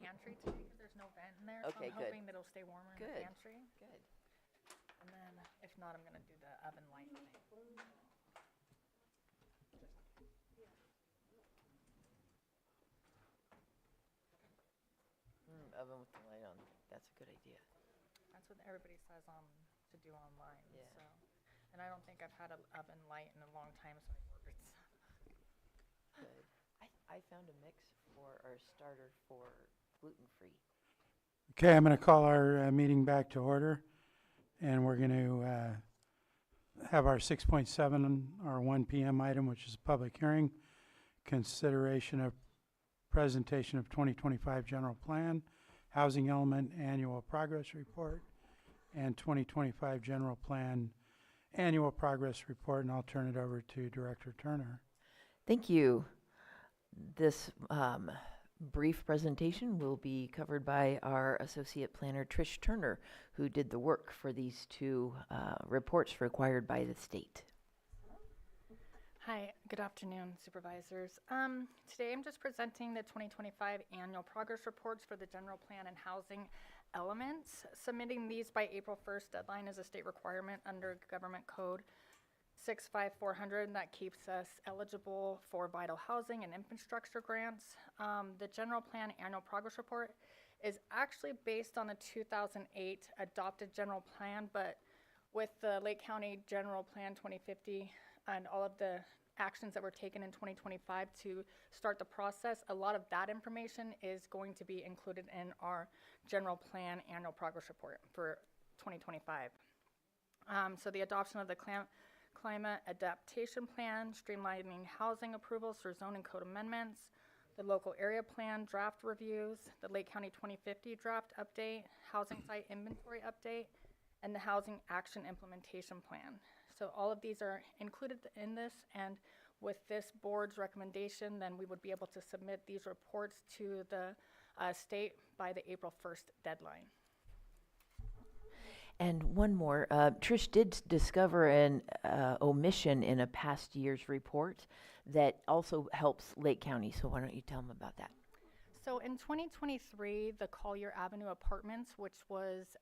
pantry today because there's no vent in there. Okay, so I'm good. hoping that it'll stay warmer in the Good. pantry. Good. And then if not, I'm gonna do the oven light thing. Oven with the light on. That's a good idea. That's what everybody says to do online. Yeah. So, and I don't think I've had an oven light in a long time, so I ordered some. Good. I found a mix for our starter for gluten-free. Okay, I'm going to call our meeting back to order, and we're going to have our 6.7, our 1 p.m. item, which is a public hearing, consideration of presentation of 2025 general plan, housing element annual progress report, and 2025 general plan annual progress report, and I'll turn it over to Director Turner. Thank you. This brief presentation will be covered by our Associate Planner, Trish Turner, who did the work for these two reports required by the state. Hi, good afternoon, Supervisors. Today I'm just presenting the 2025 annual progress reports for the general plan and housing elements. Submitting these by April 1st deadline is a state requirement under Government Code 65400 that keeps us eligible for vital housing and infrastructure grants. The general plan annual progress report is actually based on the 2008 adopted general plan, but with the Lake County General Plan 2050 and all of the actions that were taken in 2025 to start the process, a lot of that information is going to be included in our general plan annual progress report for 2025. So the adoption of the climate adaptation plan, streamlining housing approvals for zoning code amendments, the local area plan draft reviews, the Lake County 2050 draft update, housing site inventory update, and the housing action implementation plan. So all of these are included in this, and with this board's recommendation, then we would be able to submit these reports to the state by the April 1st deadline. And one more, Trish did discover an omission in a past year's report that also helps Lake County. So why don't you tell them about that? So in 2023, the Collier Avenue Apartments, which was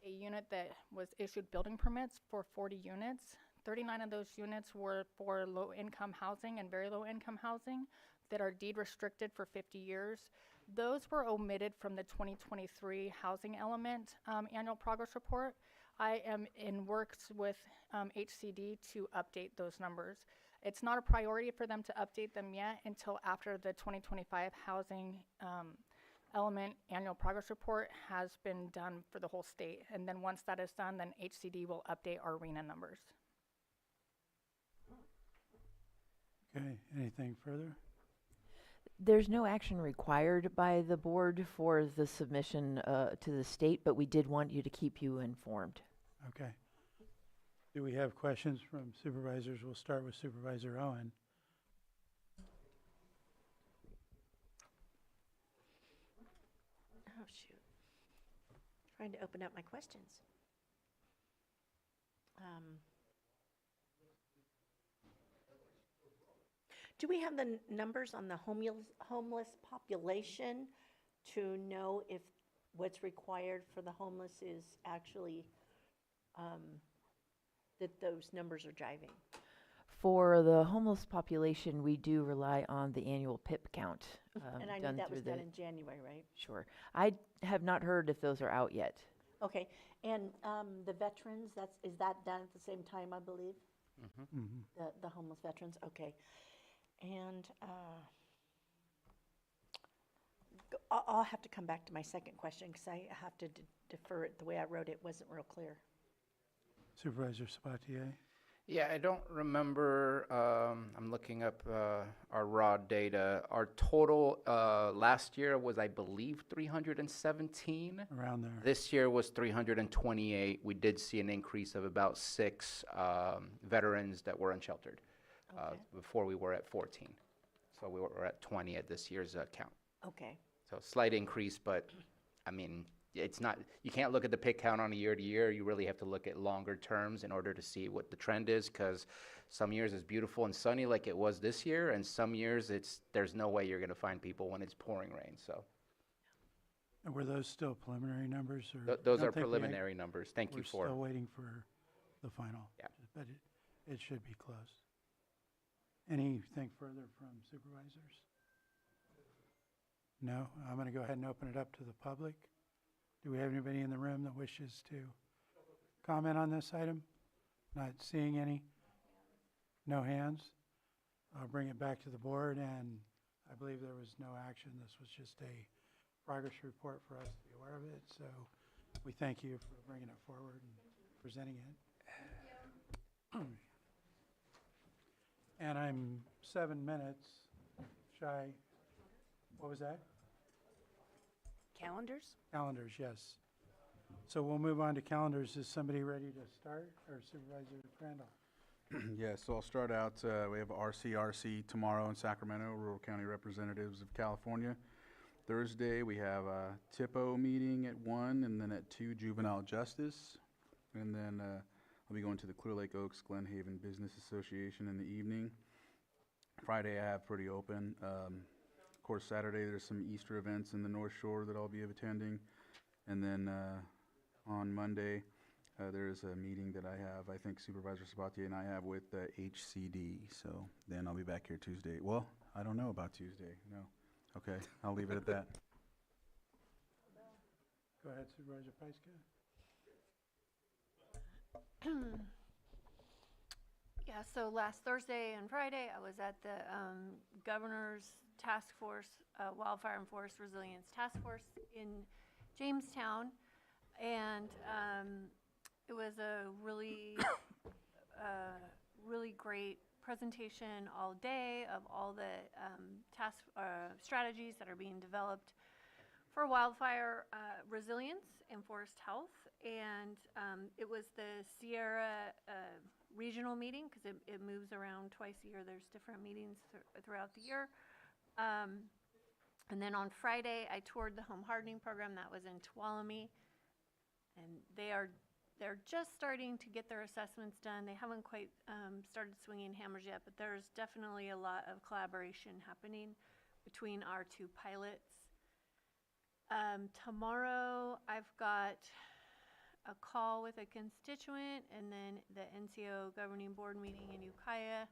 a unit that was issued building permits for 40 units. 39 of those units were for low-income housing and very low-income housing that are deed restricted for 50 years. Those were omitted from the 2023 housing element annual progress report. I am in works with HCD to update those numbers. It's not a priority for them to update them yet until after the 2025 housing element annual progress report has been done for the whole state. And then once that is done, then HCD will update our RENA numbers. Okay, anything further? There's no action required by the board for the submission to the state, but we did want you to keep you informed. Okay. Do we have questions from supervisors? We'll start with Supervisor Owen. Oh, shoot. Trying to open up my questions. Do we have the numbers on the homeless population to know if what's required for the homeless is actually that those numbers are jiving? For the homeless population, we do rely on the annual PIP count. And I knew that was done in January, right? Sure. I have not heard if those are out yet. Okay, and the veterans, is that done at the same time, I believe? Mm-hmm. The homeless veterans, okay. And I'll have to come back to my second question because I have to defer it. The way I wrote it wasn't real clear. Supervisor Sabatier. Yeah, I don't remember, I'm looking up our raw data. Our total last year was, I believe, 317. Around there. This year was 328. We did see an increase of about 6 veterans that were unsheltered. Okay. Before we were at 14. So we were at 20 at this year's count. Okay. So slight increase, but I mean, it's not, you can't look at the PIC count on a year to year. You really have to look at longer terms in order to see what the trend is, because some years it's beautiful and sunny like it was this year, and some years there's no way you're going to find people when it's pouring rain. So And were those still preliminary numbers, or? Those I don't are think we preliminary numbers. Thank you We're for. still waiting for the final. Yeah. But it should be close. Anything further from supervisors? No? I'm going to go ahead and open it up to the public. Do we have anybody in the room that wishes to comment on this item? Not seeing any? No hands? I'll bring it back to the board, and I believe there was no action. This was just a progress report for us to be aware of it. So we thank you for bringing it forward and presenting it. And I'm 7 minutes shy. What was that? Calendars? Calendars, yes. So we'll move on to calendars. Is somebody ready to start? Or Supervisor Crandall? Yeah, so I'll start out, we have RCRC tomorrow in Sacramento, Rural County Representatives of California. Thursday, we have a TIPO meeting at 1, and then at 2, Juvenile Justice. And then I'll be going to the Clear Lake Oaks Glen Haven Business Association in the evening. Friday, I have pretty open. Of course, Saturday, there's some Easter events in the North Shore that I'll be attending. And then on Monday, there is a meeting that I have, I think Supervisor Sabatier and I have with HCD. So then I'll be back here Tuesday. Well, I don't know about Tuesday, no. Okay, I'll leave it at that. Go ahead, Supervisor Pyska. Yeah, so last Thursday and Friday, I was at the Governor's Task Force, Wildfire and Forest Resilience Task Force in Jamestown. And it was a really, really great presentation all day of all the strategies that are being developed for wildfire resilience and forest health. And it was the Sierra regional meeting, because it moves around twice a year. There's different meetings throughout the year. And then on Friday, I toured the home hardening program that was in Tuolumne. And they're just starting to get their assessments done. They haven't quite started swinging hammers yet, but there's definitely a lot of collaboration happening between our two pilots. Tomorrow, I've got a call with a constituent, and then the NCO governing board meeting in Ukiah.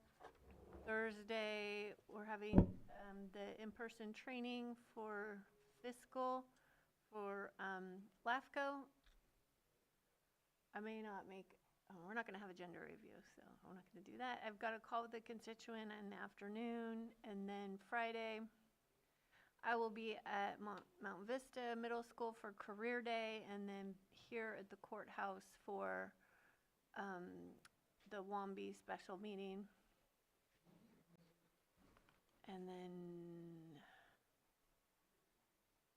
Thursday, we're having the in-person training for fiscal for LAFCO. I may not make, we're not going to have a gender review, so I'm not going to do that. I've got a call with a constituent in the afternoon, and then Friday, I will be at Mount Vista Middle School for Career Day, and then here at the courthouse for the WAMBI special meeting. And then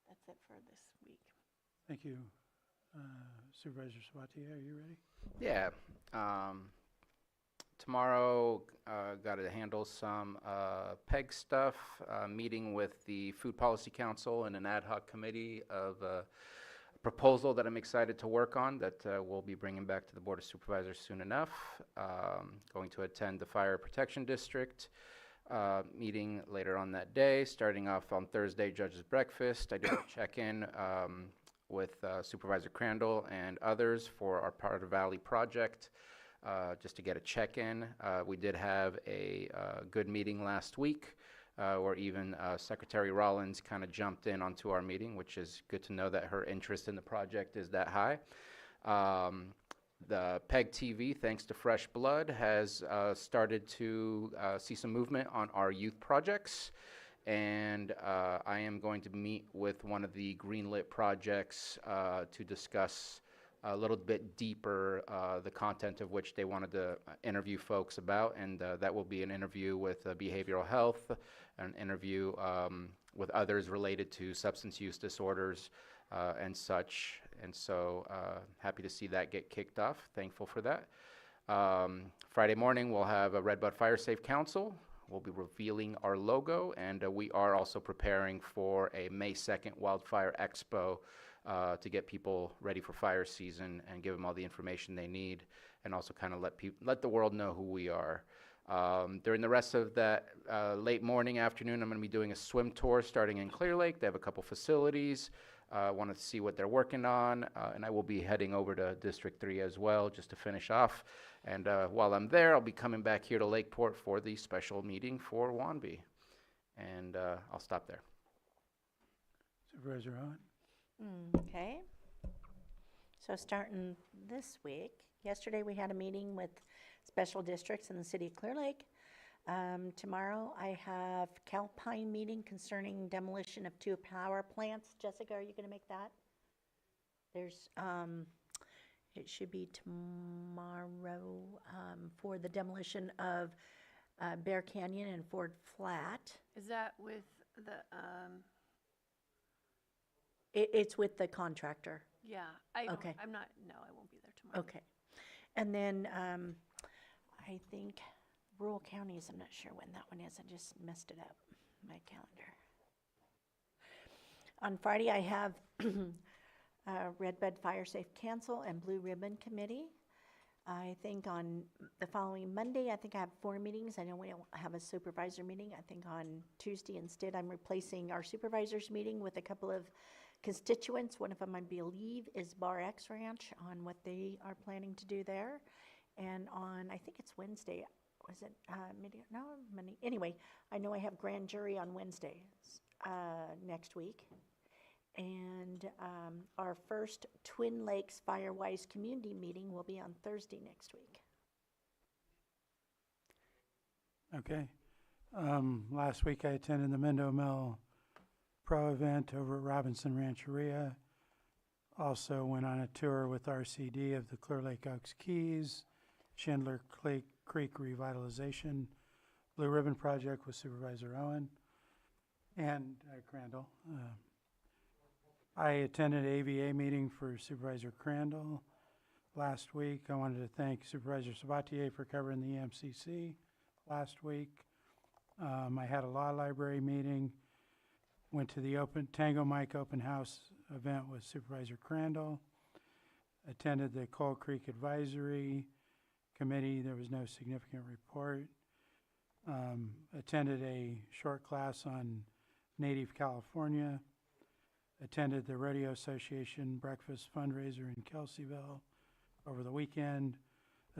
that's it for this week. Thank you. Supervisor Sabatier, are you ready? Yeah. Tomorrow, got to handle some PEG stuff, meeting with the Food Policy Council and an ad hoc committee of a proposal that I'm excited to work on that we'll be bringing back to the Board of Supervisors soon enough. Going to attend the Fire Protection District meeting later on that day. Starting off on Thursday, Judge's Breakfast. I did a check-in with Supervisor Crandall and others for our Powder Valley project, just to get a check-in. We did have a good meeting last week, where even Secretary Rollins kind of jumped in onto our meeting, which is good to know that her interest in the project is that high. The PEG TV, thanks to Fresh Blood, has started to see some movement on our youth projects. And I am going to meet with one of the greenlit projects to discuss a little bit deeper the content of which they wanted to interview folks about. And that will be an interview with behavioral health, an interview with others related to substance use disorders and such. And so happy to see that get kicked off. Thankful for that. Friday morning, we'll have a Redbud Fire Safe Council. We'll be revealing our logo, and we are also preparing for a May 2nd Wildfire Expo to get people ready for fire season and give them all the information they need, and also kind of let the world know who we are. During the rest of that late morning, afternoon, I'm going to be doing a swim tour starting in Clear Lake. They have a couple facilities. wanted to see what they're working on, and I will be heading over to District 3 as well, just to finish off. And while I'm there, I'll be coming back here to Lakeport for the special meeting for Wanby. And I'll stop there. Supervisor Owen? Okay. So starting this week, yesterday we had a meeting with special districts in the city of Clear Lake. Tomorrow I have Calpine meeting concerning demolition of 2 power plants. Jessica, are you gonna make that? There's, it should be tomorrow, for the demolition of, Bear Canyon and Ford Flat. Is that with the, It's with the contractor. yeah, I don't, Okay. I'm not, no, I won't be there tomorrow. Okay. And then, I think rural counties, I'm not sure when that one is, I just messed it up, my calendar. On Friday, I have Red Bud Fire Safe Council and Blue Ribbon Committee. I think on the following Monday, I think I have 4 meetings. I know we don't have a supervisor meeting. I think on Tuesday instead, I'm replacing our supervisors meeting with a couple of constituents. One of them, I believe, is Bar X Ranch on what they are planning to do there. And on, I think it's Wednesday, was it no, Monday? Anyway, I know I have grand jury on Wednesday next week. And our first Twin Lakes Firewise community meeting will be on Thursday next week. Okay. Last week I attended the Mendo Mill Pro event over at Robinson Rancheria. Also went on a tour with RCD of the Clear Lake Oaks Keys, Schindler Creek Revitalization, Blue Ribbon Project with Supervisor Owen and Crandall. I attended an AVA meeting for Supervisor Crandall last week. I wanted to thank Supervisor Sabatier for covering the EMCC last week. I had a law library meeting, went to the Tango Mike open house event with Supervisor Crandall, attended the Coal Creek Advisory Committee. There was no significant report. Attended a short class on Native California. Attended the Rodeo Association breakfast fundraiser in Kelseyville over the weekend,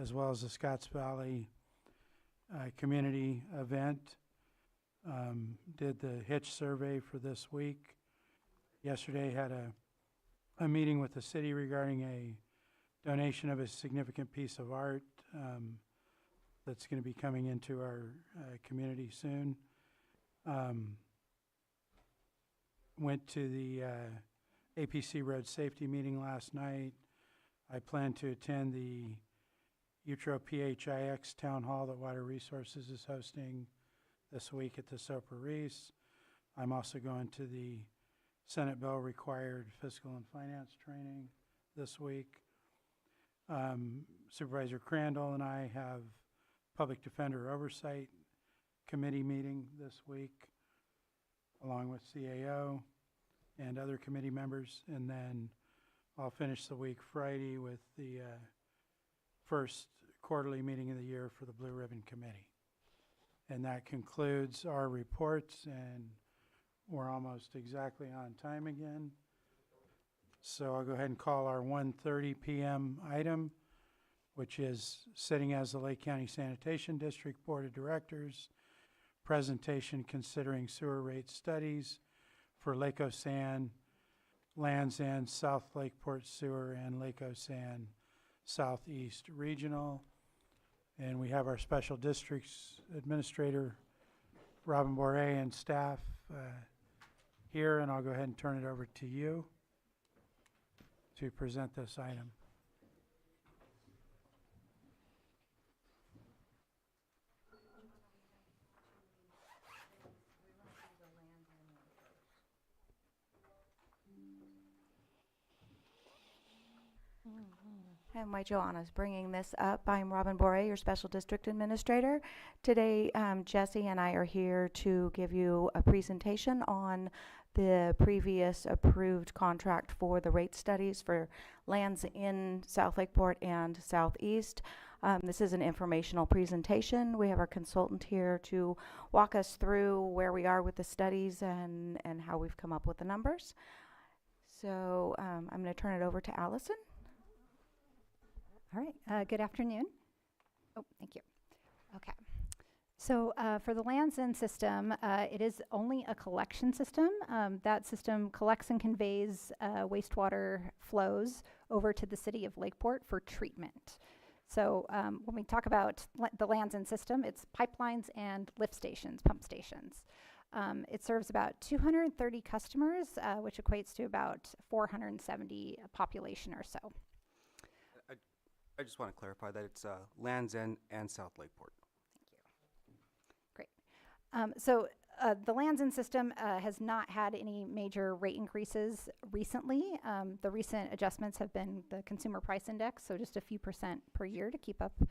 as well as the Scotts Valley community event. Did the hitch survey for this week. Yesterday had a meeting with the city regarding a donation of a significant piece of art that's going to be coming into our community soon. Went to the APC Road Safety meeting last night. I plan to attend the Utro PHIX Town Hall that Water Resources is hosting this week at the Soper Reese. I'm also going to the Senate bill required fiscal and finance training this week. Supervisor Crandall and I have Public Defender Oversight Committee meeting this week, along with CAO and other committee members. And then I'll finish the week Friday with the first quarterly meeting of the year for the Blue Ribbon Committee. And that concludes our reports, and we're almost exactly on time again. So I'll go ahead and call our 1:30 p.m. item, which is sitting as the Lake County Sanitation District Board of Directors, presentation considering sewer rate studies for Lake Osan, Land's End, South Lakeport Sewer, and Lake Osan Southeast Regional. And we have our Special Districts Administrator, Robin Bourret, and staff here, and I'll go ahead and turn it over to you to present this item. And while Joanna's bringing this up, I'm Robin Bourret, your Special District Administrator. Today, Jesse and I are here to give you a presentation on the previous approved contract for the rate studies for lands in South Lakeport and Southeast. This is an informational presentation. We have our consultant here to walk us through where we are with the studies and how we've come up with the numbers. So I'm going to turn it over to Allison. All right, good afternoon. Oh, thank you. Okay. So for the Lands End system, it is only a collection system. That system collects and conveys wastewater flows over to the city of Lakeport for treatment. So when we talk about the Lands End system, it's pipelines and lift stations, pump stations. It serves about 230 customers, which equates to about 470 population or so. I just want to clarify that it's Lands End and South Lakeport. Great. So the Lands End system has not had any major rate increases recently. The recent adjustments have been the consumer price index, so just a few percent per year to keep up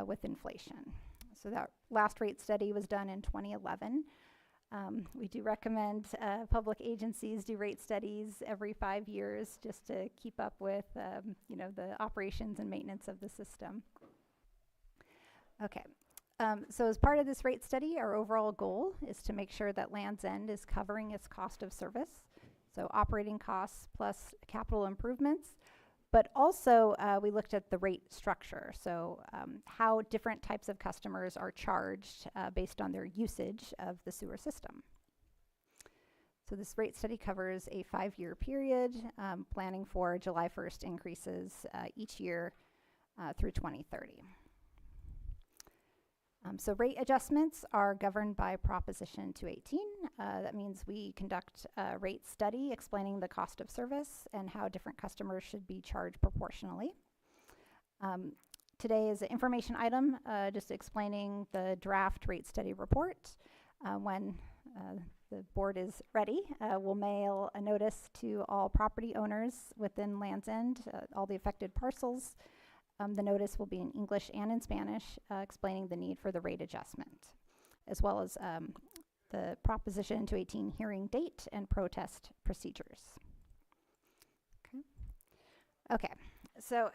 with inflation. So that last rate study was done in 2011. We do recommend public agencies do rate studies every 5 years just to keep up with the operations and maintenance of the system. Okay. So as part of this rate study, our overall goal is to make sure that Lands End is covering its cost of service, so operating costs plus capital improvements. But also, we looked at the rate structure, so how different types of customers are charged based on their usage of the sewer system. So this rate study covers a 5-year period, planning for July 1st increases each year through 2030. So rate adjustments are governed by Proposition 218. That means we conduct a rate study explaining the cost of service and how different customers should be charged proportionally. Today is an information item just explaining the draft rate study report. When the board is ready, we'll mail a notice to all property owners within Lands End, all the affected parcels. The notice will be in English and in Spanish, explaining the need for the rate adjustment, as well as the Proposition 218 hearing date and protest procedures. Okay, so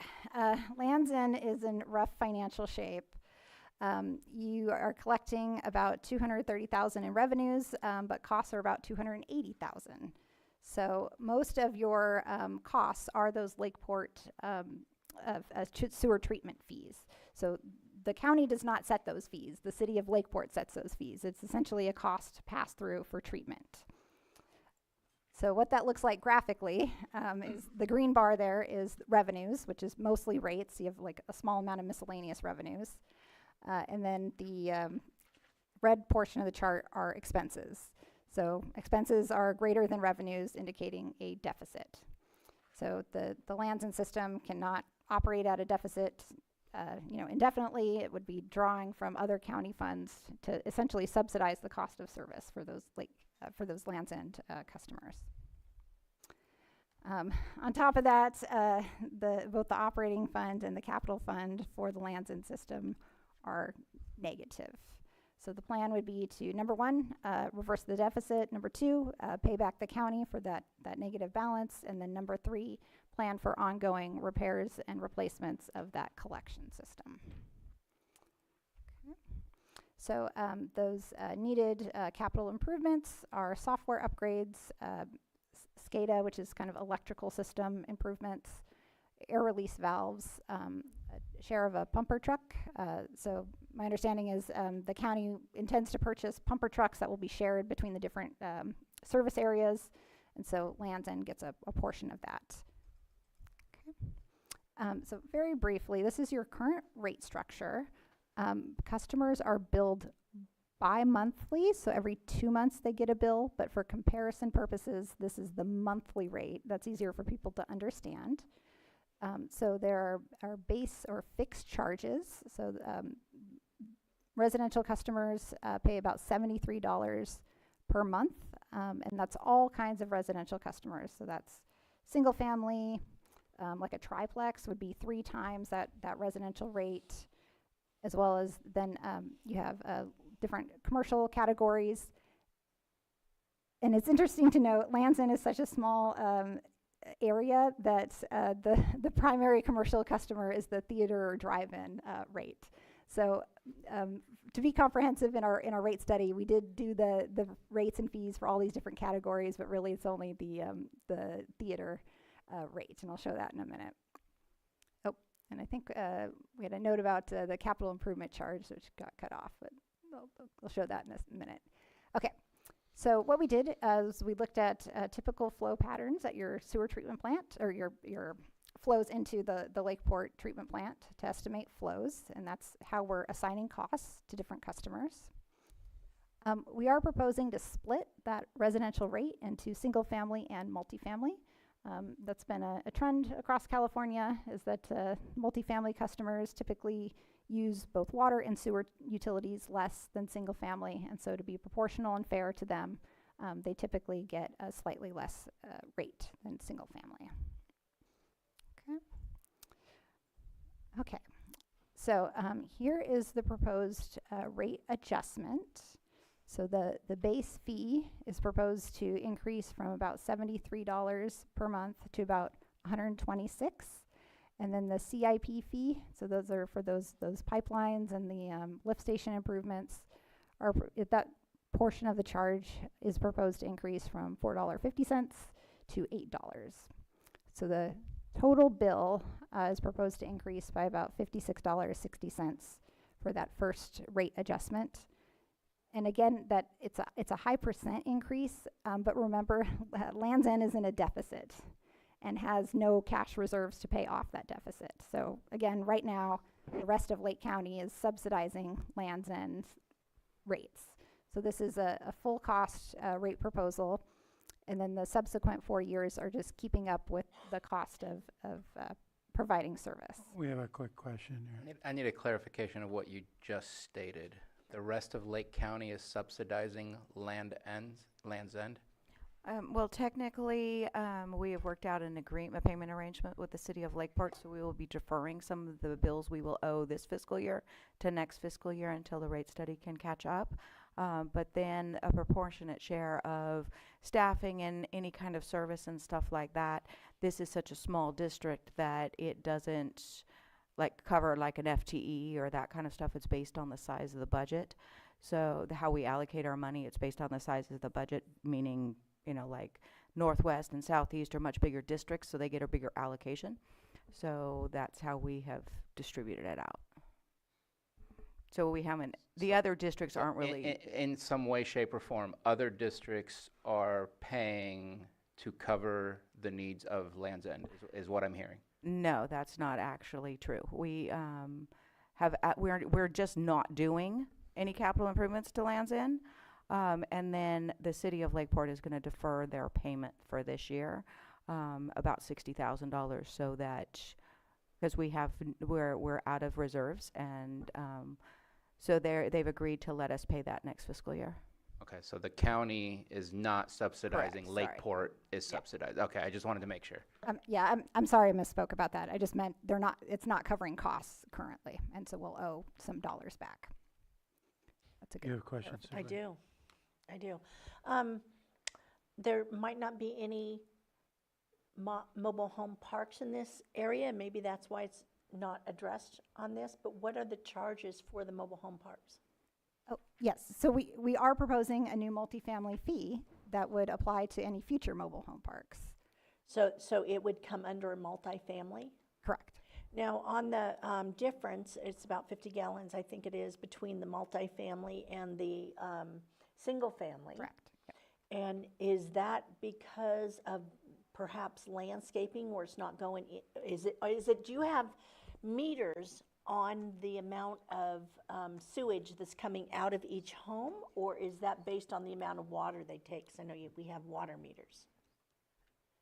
Lands End is in rough financial shape. You are collecting about $230,000 in revenues, but costs are about $280,000. So most of your costs are those Lakeport sewer treatment fees. So the county does not set those fees. The city of Lakeport sets those fees. It's essentially a cost pass-through for treatment. So what that looks like graphically is the green bar there is revenues, which is mostly rates. You have like a small amount of miscellaneous revenues. And then the red portion of the chart are expenses. So expenses are greater than revenues, indicating a deficit. So the Lands End system cannot operate at a deficit indefinitely. It would be drawing from other county funds to essentially subsidize the cost of service for those Lands End customers. On top of that, both the operating fund and the capital fund for the Lands End system are negative. So the plan would be to, number one, reverse the deficit. Number two, pay back the county for that negative balance. And then number three, plan for ongoing repairs and replacements of that collection system. Okay. So those needed capital improvements are software upgrades, SCADA, which is kind of electrical system improvements, air release valves, a share of a pumper truck. So my understanding is the county intends to purchase pumper trucks that will be shared between the different service areas, and so Lands End gets a portion of that. Okay. So very briefly, this is your current rate structure. Customers are billed bi-monthly, so every 2 months they get a bill, but for comparison purposes, this is the monthly rate. That's easier for people to understand. So there are base or fixed charges. So residential customers pay about $73 per month, and that's all kinds of residential customers. So that's single family, like a triplex would be 3 times that residential rate, as well as then you have different commercial categories. And it's interesting to note, Lands End is such a small area that the primary commercial customer is the theater or drive-in rate. So to be comprehensive in our rate study, we did do the rates and fees for all these different categories, but really it's only the theater rate, and I'll show that in a minute. Oh, and I think we had a note about the capital improvement charge, which got cut off, but I'll show that in a minute. Okay, so what we did is we looked at typical flow patterns at your sewer treatment plant, or your flows into the Lakeport treatment plant to estimate flows, and that's how we're assigning costs to different customers. We are proposing to split that residential rate into single family and multifamily. That's been a trend across California, is that multifamily customers typically use both water and sewer utilities less than single family, and so to be proportional and fair to them, they typically get a slightly less rate than single family. Okay, so here is the proposed rate adjustment. So the base fee is proposed to increase from about $73 per month to about $126. And then the CIP fee, so those are for those pipelines and the lift station improvements, that portion of the charge is proposed to increase from $4.50 to $8. So the total bill is proposed to increase by about $56.60 for that first rate adjustment. And again, that it's a high percent increase, but remember, Land's End is in a deficit and has no cash reserves to pay off that deficit. So again, right now, the rest of Lake County is subsidizing Land's End's rates. So this is a full cost rate proposal, and then the subsequent 4 years are just keeping up with the cost of providing service. We have a quick question here. I need a clarification of what you just stated. The rest of Lake County is subsidizing Land's End? Well, technically, we have worked out a payment arrangement with the city of Lakeport, so we will be deferring some of the bills we will owe this fiscal year to next fiscal year until the rate study can catch up. But then a proportionate share of staffing and any kind of service and stuff like that. This is such a small district that it doesn't cover like an FTE or that kind of stuff. It's based on the size of the budget. So how we allocate our money, it's based on the size of the budget, meaning, like Northwest and Southeast are much bigger districts, so they get a bigger allocation. So that's how we have distributed it out. So we haven't, the other districts aren't really. In some way, shape, or form, other districts are paying to cover the needs of Land's End, is what I'm hearing. No, that's not actually true. We we're just not doing any capital improvements to Land's End. And then the city of Lakeport is going to defer their payment for this year, about $60,000, so that, because we're out of reserves, and so they've agreed to let us pay that next fiscal year. Okay, so the county is not subsidizing, Correct, sorry. Lakeport is subsidized. Okay, I just wanted to make sure. Yeah, I'm sorry I misspoke about that. I just meant it's not covering costs currently, and so we'll owe some dollars back. That's a good. You have a question, I Supervisor? do. There might not be any mobile home parks in this area. Maybe that's why it's not addressed on this, but what are the charges for the mobile home parks? Oh, yes. So we are proposing a new multifamily fee that would apply to any future mobile home parks. So it would come under a multifamily? Correct. Now, on the difference, it's about 50 gallons, I think it is, between the multifamily and the single family. Correct. Yep. And is that because of perhaps landscaping, or it's not going, is it, do you have meters on the amount of sewage that's coming out of each home, or is that based on the amount of water they take? 'Cause I know we have water meters,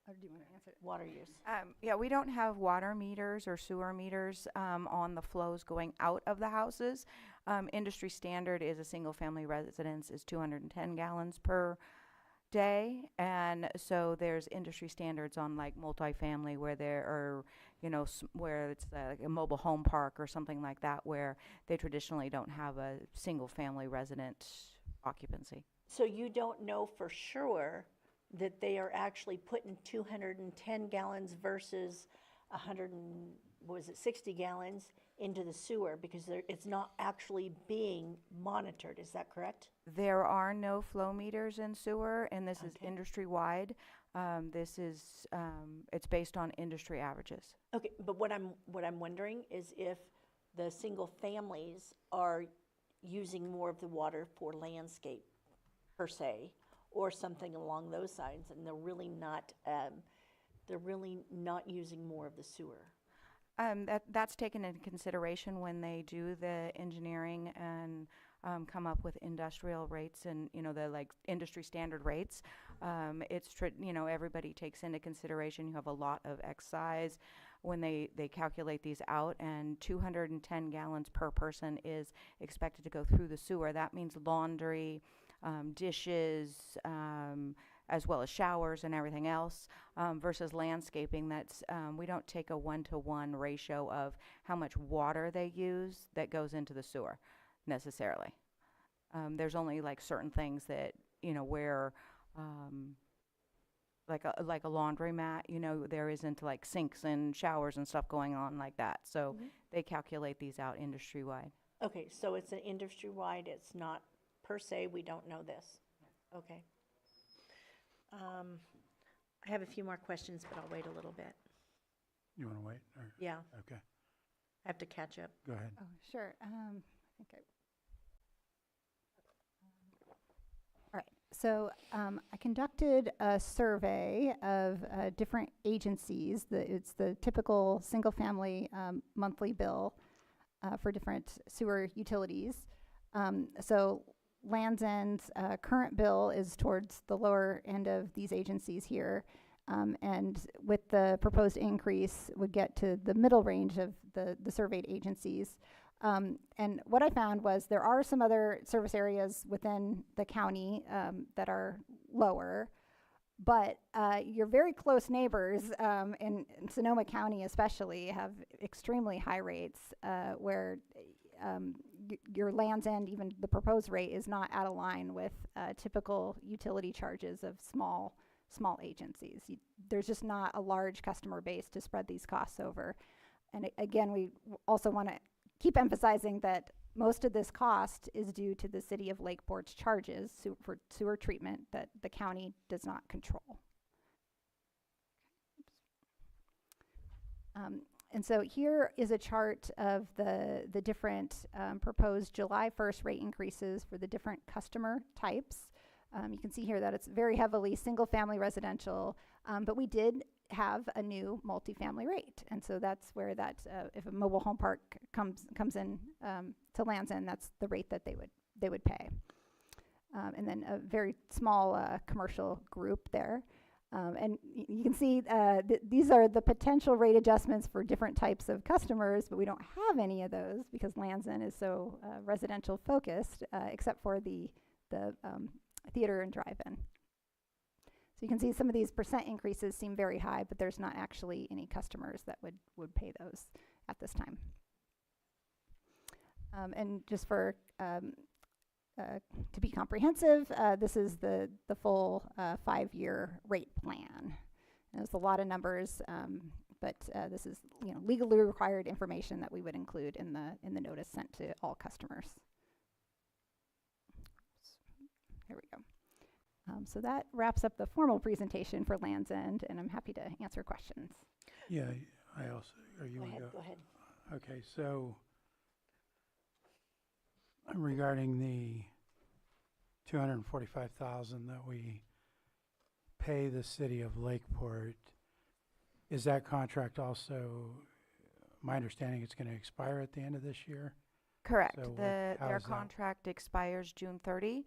Do you want to answer? water use. Yeah, we don't have water meters or sewer meters on the flows going out of the houses. Industry standard is a single-family residence is 210 gallons per day, and so there's industry standards on like multifamily where there are, where it's like a mobile home park or something like that, where they traditionally don't have a single-family resident occupancy. So you don't know for sure that they are actually putting 210 gallons versus was it 60 gallons into the sewer because it's not actually being monitored, is that correct? There are no flow meters in sewer, and this is Okay. industry-wide. This is, it's based on industry averages. Okay, but what I'm wondering is if the single families are using more of the water for landscape per se, or something along those sides, and they're really not using more of the sewer. That's taken into consideration when they do the engineering and come up with industrial rates and, the like industry standard rates. Everybody takes into consideration, you have a lot of excise when they calculate these out, and 210 gallons per person is expected to go through the sewer. That means laundry, dishes, as well as showers and everything else, versus landscaping. That's we don't take a 1-to-1 ratio of how much water they use that goes into the sewer necessarily. There's only like certain things that where like a laundromat, there isn't like sinks and showers and stuff going on like that. So they calculate these out industry-wide. Okay, so it's an industry-wide, it's not per se, we don't know this. Okay. I have a few more questions, but I'll wait a little bit. You want to wait? Or? Yeah, Okay, I have to catch up. go ahead. Oh, sure. I think all right. So I conducted a survey of different agencies. It's the typical single-family monthly bill for different sewer utilities. So Land's End's current bill is towards the lower end of these agencies here. And with the proposed increase would get to the middle range of the surveyed agencies. And what I found was there are some other service areas within the county that are lower, but your very close neighbors in Sonoma County especially have extremely high rates where your Land's End, even the proposed rate, is not out of line with typical utility charges of small agencies. There's just not a large customer base to spread these costs over. And again, we also want to keep emphasizing that most of this cost is due to the city of Lakeport's charges for sewer treatment that the county does not control. And so here is a chart of the different proposed July 1st rate increases for the different customer types. You can see here that it's very heavily single-family residential, but we did have a new multifamily rate, and so that's where that if a mobile home park comes in to Land's End, that's the rate that they would pay, and then a very small commercial group there. And you can see these are the potential rate adjustments for different types of customers, but we don't have any of those because Land's End is so residential focused, except for the theater and drive-in. So you can see some of these percent increases seem very high, but there's not actually any customers that would pay those at this time. And just for to be comprehensive, this is the full 5-year rate plan. And there's a lot of numbers, but this is legally required information that we would include in the notice sent to all customers. Here we go. So that wraps up the formal presentation for Land's End, and I'm happy to answer questions. Yeah, I also, are you Go want to ahead, go? go ahead. Okay, so regarding the 245,000 that we pay the city of Lakeport, is that contract also, my understanding it's going to expire at the end of this year? Correct. So Their how's that? contract expires June 30.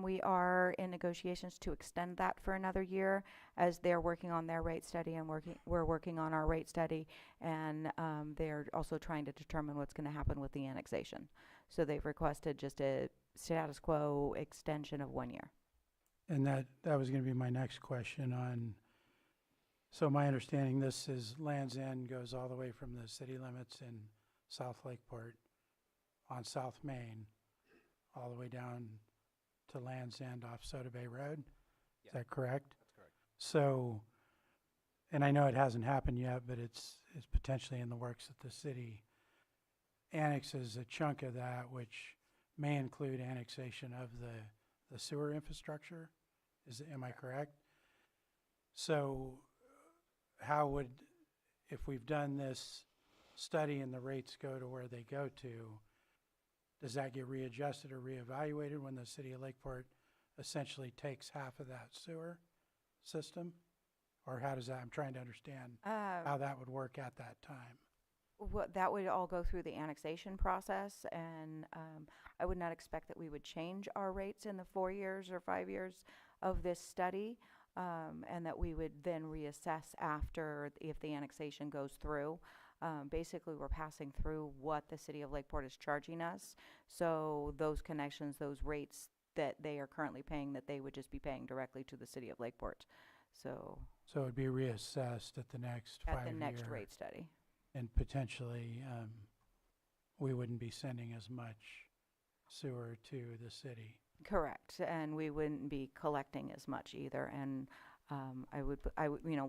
We are in negotiations to extend that for another year as they're working on their rate study and we're working on our rate study, and they're also trying to determine what's going to happen with the annexation. So they've requested just a status quo extension of 1 year. And that was going to be my next question on, so my understanding, this is Land's End goes all the way from the city limits in South Lakeport on South Main, all the way down to Land's End off Soda Bay Road. Is that correct? That's correct. So, and I know it hasn't happened yet, but it's is potentially in the works that the city annexes a chunk of that, which may include annexation of the sewer infrastructure. Am I correct? So how would, if we've done this study and the rates go to where they go to, does that get readjusted or reevaluated when the city of Lakeport essentially takes half of that sewer system? Or how does that, I'm trying to understand how that would work at that time. What, that would all go through the annexation process, and I would not expect that we would change our rates in the 4 years or 5 years of this study, and that we would then reassess after if the annexation goes through. Basically, we're passing through what the city of Lakeport is charging us, so those connections, those rates that they are currently paying, that they would just be paying directly to the city of Lakeport. So So it'd be reassessed at the next at 5 the year. next rate study. And potentially, we wouldn't be sending as much sewer to the city. Correct, and we wouldn't be collecting as much either, and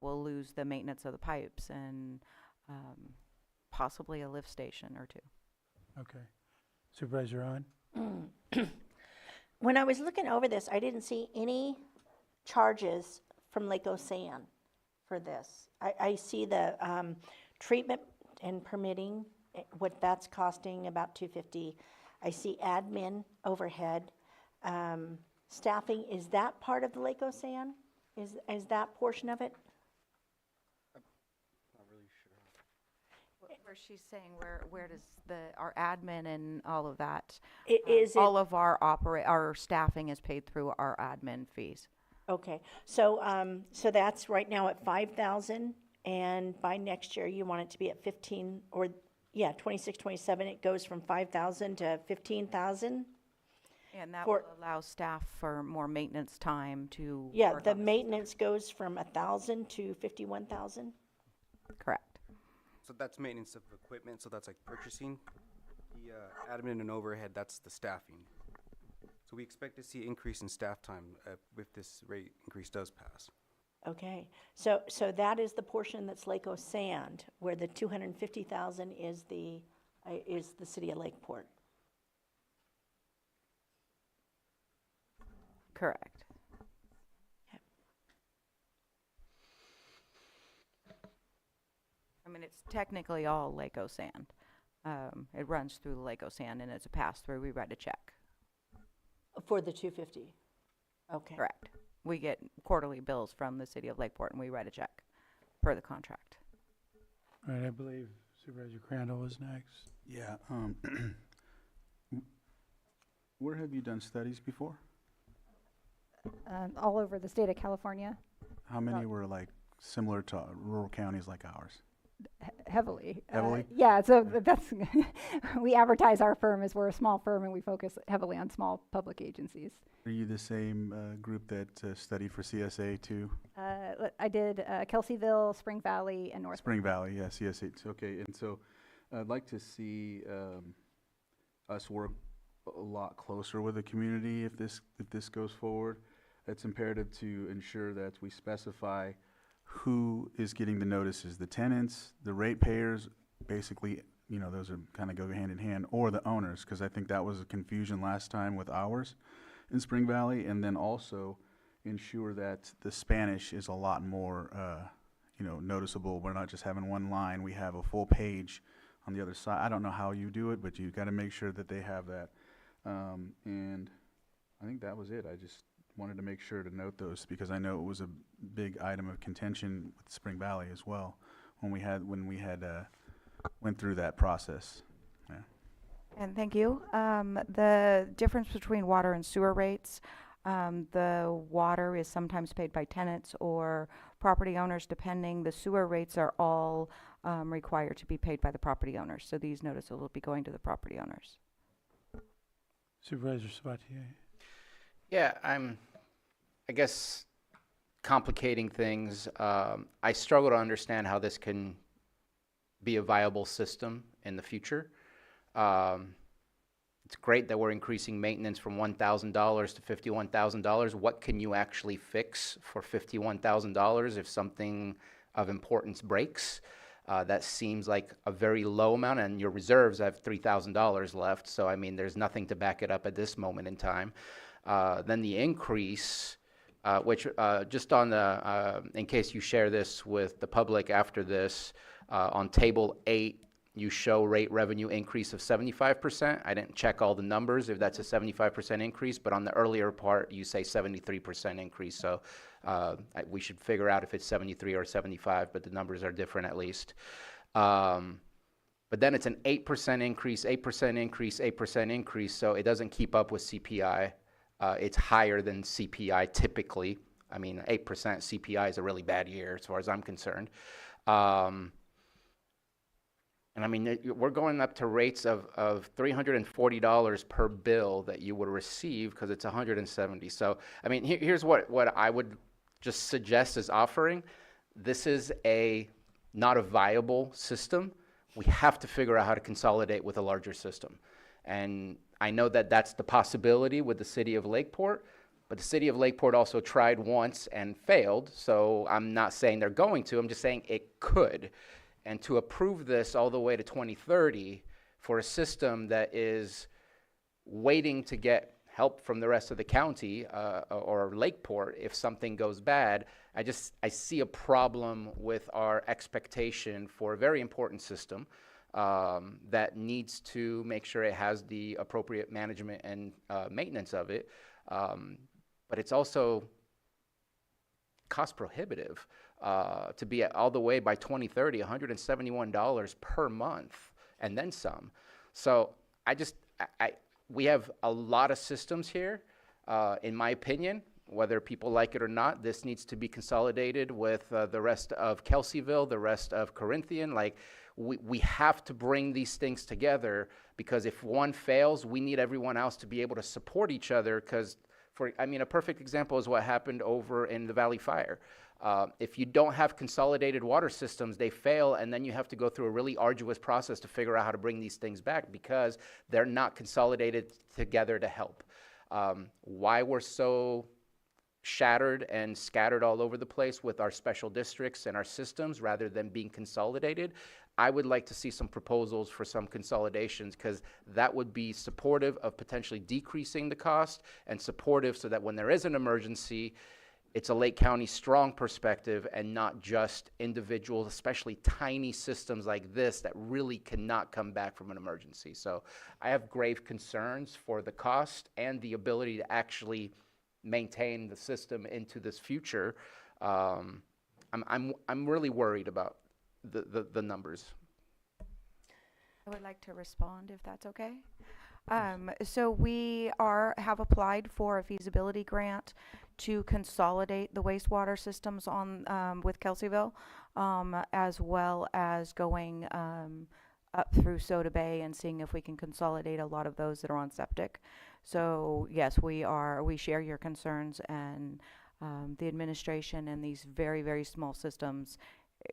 we'll lose the maintenance of the pipes and possibly a lift station or two. Okay. Supervisor Owen? When I was looking over this, I didn't see any charges from Lake Ocean for this. I see the treatment and permitting, what that's costing, about $250. I see admin overhead. Staffing, is that part of the Lake Ocean? Is that portion of it? Not really sure. Where she's saying, where does our admin and all of that, Is it? all of our staffing is paid through our admin fees. Okay, so that's right now at 5,000, and by next year, you want it to be at 15, or, 26, 27, it goes from 5,000 to 15,000? And that For- will allow staff for more maintenance time to Yeah, work the on this. maintenance goes from 1,000 to 51,000? Correct. So that's maintenance of equipment, so that's like purchasing. The admin and overhead, that's the staffing. So we expect to see increase in staff time if this rate increase does pass. Okay, so that is the portion that's Lake Sand, where the 250,000 is the city of Lakeport. Correct. I mean, it's technically all Lake Sand. It runs through the Lake Sand, and it's a pass-through. We write a check. For the 250? Okay. Correct. We get quarterly bills from the city of Lakeport, and we write a check per the contract. All right, I believe Supervisor Crandall was next. Yeah, where have you done studies before? All over the state of California, How many were like similar to rural counties like ours? heavily. Heavily? Yeah, so that's, we advertise our firm as we're a small firm and we focus heavily on small public agencies. Are you the same group that studied for CSA too? I did Kelseyville, Spring Valley, and North. Spring Valley, yeah, CSA. Okay, and so I'd like to see us work a lot closer with the community if this goes forward. It's imperative to ensure that we specify who is getting the notices, the tenants, the ratepayers, basically, those are kind of go hand in hand, or the owners, because I think that was a confusion last time with ours in Spring Valley, and then also ensure that the Spanish is a lot more, noticeable. We're not just having one line, we have a full page on the other side. I don't know how you do it, but you got to make sure that they have that. And I think that was it. I just wanted to make sure to note those because I know it was a big item of contention with Spring Valley as well when we had went through that process. Yeah. And thank you. The difference between water and sewer rates, the water is sometimes paid by tenants or property owners, depending. The sewer rates are all required to be paid by the property owners. So these notices will be going to the property owners. Supervisor Sabatier? Yeah, I guess, complicating things. I struggle to understand how this can be a viable system in the future. It's great that we're increasing maintenance from $1,000 to $51,000. What can you actually fix for $51,000 if something of importance breaks? That seems like a very low amount, and your reserves have $3,000 left, so I mean, there's nothing to back it up at this moment in time. Then the increase, which just on the, in case you share this with the public after this, on table 8, you show rate revenue increase of 75%. I didn't check all the numbers if that's a 75% increase, but on the earlier part, you say 73% increase. So we should figure out if it's 73 or 75, but the numbers are different at least. But then it's an 8% increase, 8% increase, 8% increase, so it doesn't keep up with CPI. It's higher than CPI typically. I mean, 8% CPI is a really bad year as far as I'm concerned. And I mean, we're going up to rates of $340 per bill that you would receive because it's 170. So, I mean, here's what I would just suggest as offering. This is not a viable system. We have to figure out how to consolidate with a larger system. And I know that that's the possibility with the city of Lakeport, but the city of Lakeport also tried once and failed. So I'm not saying they're going to, I'm just saying it could. And to approve this all the way to 2030 for a system that is waiting to get help from the rest of the county or Lakeport if something goes bad, I see a problem with our expectation for a very important system that needs to make sure it has the appropriate management and maintenance of it. But it's also cost prohibitive. To be at all the way by 2030, $171 per month, and then some. So we have a lot of systems here. In my opinion, whether people like it or not, this needs to be consolidated with the rest of Kelseyville, the rest of Corinthian. Like, we have to bring these things together, because if one fails, we need everyone else to be able to support each other. Because, a perfect example is what happened over in the Valley Fire. If you don't have consolidated water systems, they fail, and then you have to go through a really arduous process to figure out how to bring these things back because they're not consolidated together to help. Why we're so shattered and scattered all over the place with our special districts and our systems rather than being consolidated, I would like to see some proposals for some consolidations, because that would be supportive of potentially decreasing the cost and supportive so that when there is an emergency, it's a Lake County strong perspective and not just individual, especially tiny systems like this that really cannot come back from an emergency. So I have grave concerns for the cost and the ability to actually maintain the system into this future. I'm really worried about the numbers. I would like to respond if that's okay. So we have applied for a feasibility grant to consolidate the wastewater systems with Kelseyville, as well as going up through Soda Bay and seeing if we can consolidate a lot of those that are on septic. So yes, we share your concerns, and the administration and these very, very small systems,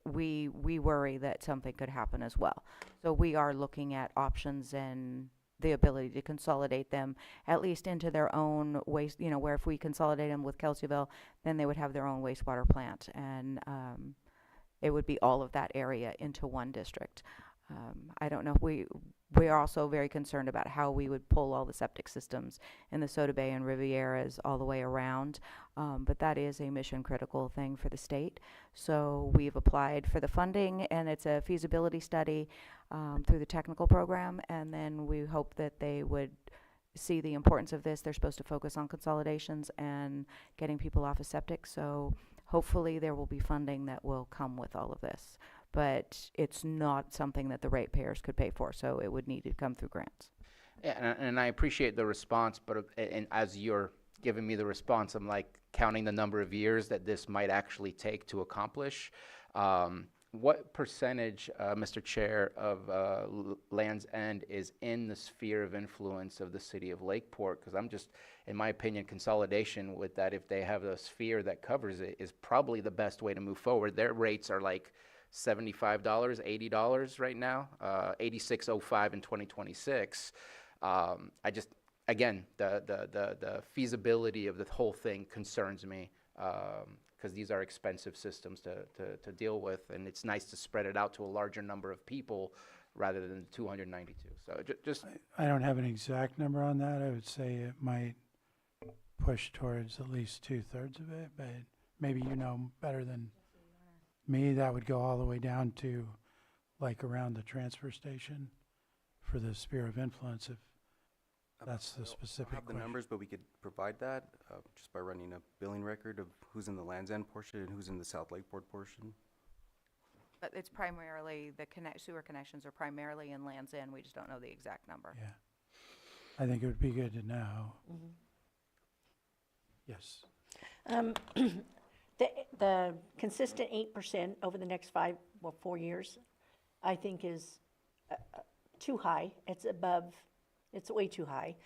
we worry that something could happen as well. So we are looking at options and the ability to consolidate them at least into their own waste, where if we consolidate them with Kelseyville, then they would have their own wastewater plant, and it would be all of that area into one district. I don't know, we are also very concerned about how we would pull all the septic systems in the Soda Bay and Rivieras all the way around, but that is a mission critical thing for the state. So we've applied for the funding, and it's a feasibility study through the technical program, and then we hope that they would see the importance of this. They're supposed to focus on consolidations and getting people off of septic, so hopefully there will be funding that will come with all of this. But it's not something that the ratepayers could pay for, so it would need to come through grants. Yeah, and I appreciate the response, but and as you're giving me the response, I'm like counting the number of years that this might actually take to accomplish. What percentage, Mr. Chair, of Land's End is in the sphere of influence of the city of Lakeport? Because I'm just, in my opinion, consolidation with that, if they have a sphere that covers it, is probably the best way to move forward. Their rates are like $75, $80 right now, $86.05 in 2026. Again, the feasibility of the whole thing concerns me, because these are expensive systems to deal with, and it's nice to spread it out to a larger number of people rather than 292. So just I don't have an exact number on that. I would say it might push towards at least 2/3 of it, but maybe you know better than me. That would go all the way down to like around the transfer station for the sphere of influence, if that's the I don't specific have the question. numbers, but we could provide that just by running a billing record of who's in the Land's End portion and who's in the South Lakeport portion. But it's primarily, the sewer connections are primarily in Land's End, we just don't know the exact number. Yeah. I think it would be good to know. Yes. The consistent 8% over the next 4 years, I think is too high. It's way too high.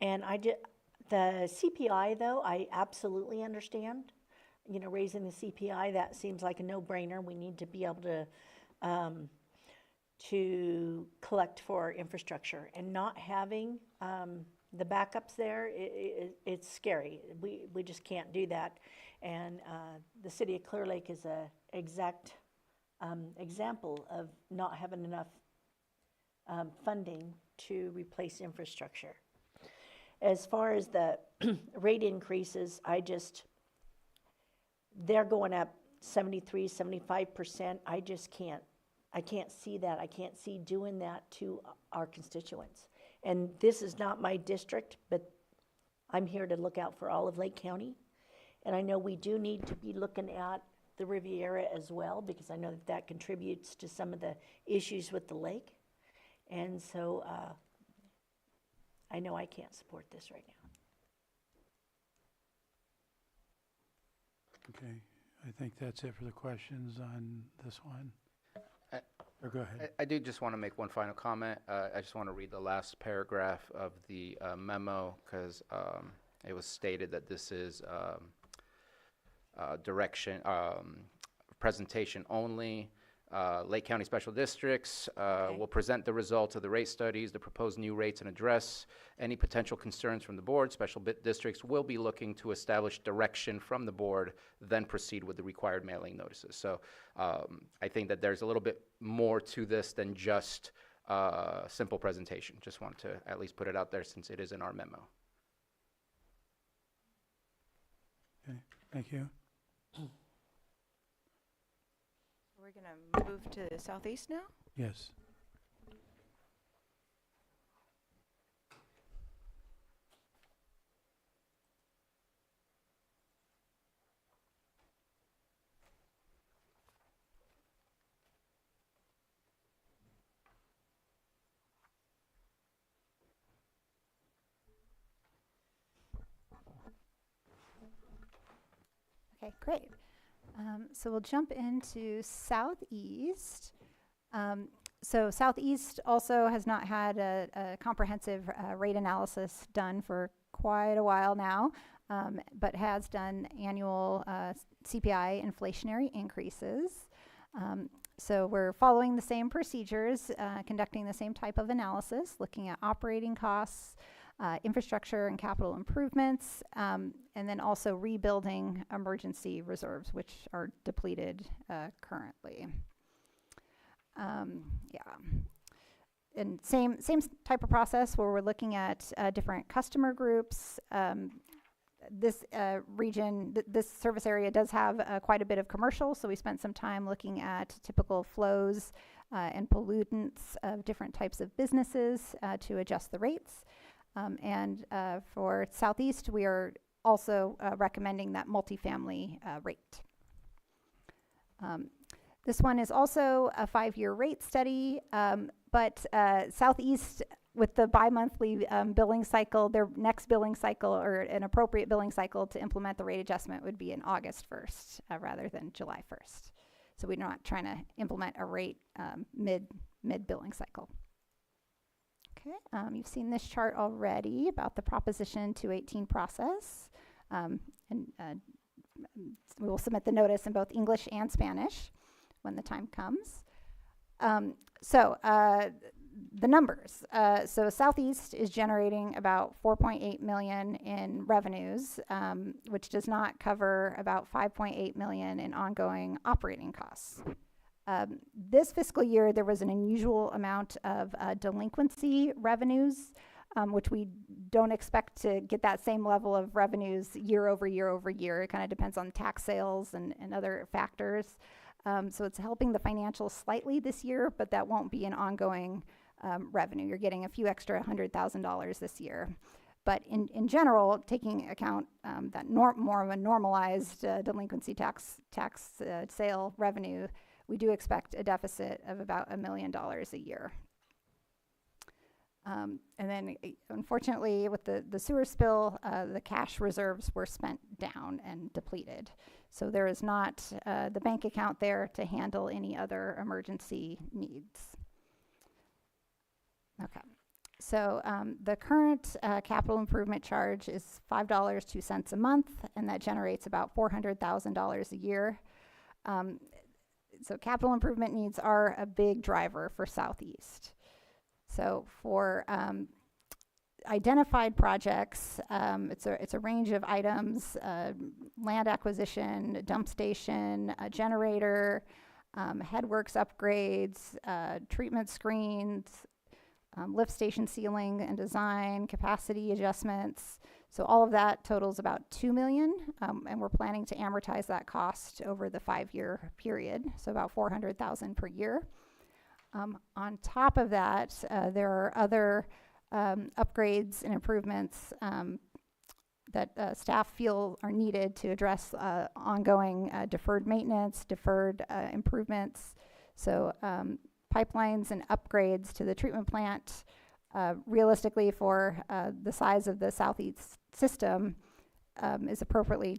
And the CPI though, I absolutely understand. You know, raising the CPI, that seems like a no-brainer. We need to be able to collect for infrastructure, and not having the backups there, it's scary. We just can't do that. And the city of Clear Lake is a exact example of not having enough funding to replace infrastructure. As far as the rate increases, they're going up 73, 75%. I can't see that. I can't see doing that to our constituents. And this is not my district, but I'm here to look out for all of Lake County. And I know we do need to be looking at the Riviera as well, because I know that contributes to some of the issues with the lake. And so I know I can't support this right now. Okay. I think that's it for the questions on this one. Or go ahead. I do just want to make one final comment. I just want to read the last paragraph of the memo, because it was stated that this is presentation only. Lake County Special Districts will present the results of the rate studies, the proposed new rates, and address any potential concerns from the board. Special districts will be looking to establish direction from the board, then proceed with the required mailing notices. So I think that there's a little bit more to this than just simple presentation. Just want to at least put it out there since it is in our memo. Okay. Thank you. We're gonna move to Southeast now? Yes. Okay, great. So we'll jump into Southeast. So Southeast also has not had a comprehensive rate analysis done for quite a while now, but has done annual CPI inflationary increases. So we're following the same procedures, conducting the same type of analysis, looking at operating costs, infrastructure and capital improvements, and then also rebuilding emergency reserves, which are depleted currently. And same type of process where we're looking at different customer groups. This region, this service area does have quite a bit of commercial, so we spent some time looking at typical flows and pollutants of different types of businesses to adjust the rates. And for Southeast, we are also recommending that multifamily rate. This one is also a 5-year rate study, but Southeast, with the bi-monthly billing cycle, their next billing cycle, or an appropriate billing cycle to implement the rate adjustment, would be in August 1st rather than July 1st. So we're not trying to implement a rate mid-billing cycle. Okay, you've seen this chart already about the Proposition 218 process. We will submit the notice in both English and Spanish when the time comes. the numbers. So Southeast is generating about 4.8 million in revenues, which does not cover about 5.8 million in ongoing operating costs. This fiscal year, there was an unusual amount of delinquency revenues, which we don't expect to get that same level of revenues year over year over year. It kind of depends on tax sales and other factors. So it's helping the financials slightly this year, but that won't be an ongoing revenue. You're getting a few extra $100,000 this year. But in general, taking account that more of a normalized delinquency tax sale revenue, we do expect a deficit of about $1 million a year. And then, unfortunately, with the sewer spill, the cash reserves were spent down and depleted. So there is not the bank account there to handle any other emergency needs. Okay. So the current capital improvement charge is $5.02 a month, and that generates about $400,000 a year. So capital improvement needs are a big driver for Southeast. So for identified projects, it's a range of items: land acquisition, a dump station, a generator, headworks upgrades, treatment screens, lift station ceiling and design, capacity adjustments. So all of that totals about $2 million, and we're planning to amortize that cost over the 5-year period, so about $400,000 per year. On top of that, there are other upgrades and improvements that staff feel are needed to address ongoing deferred maintenance, deferred improvements. So pipelines and upgrades to the treatment plant, realistically for the size of the Southeast system, is appropriately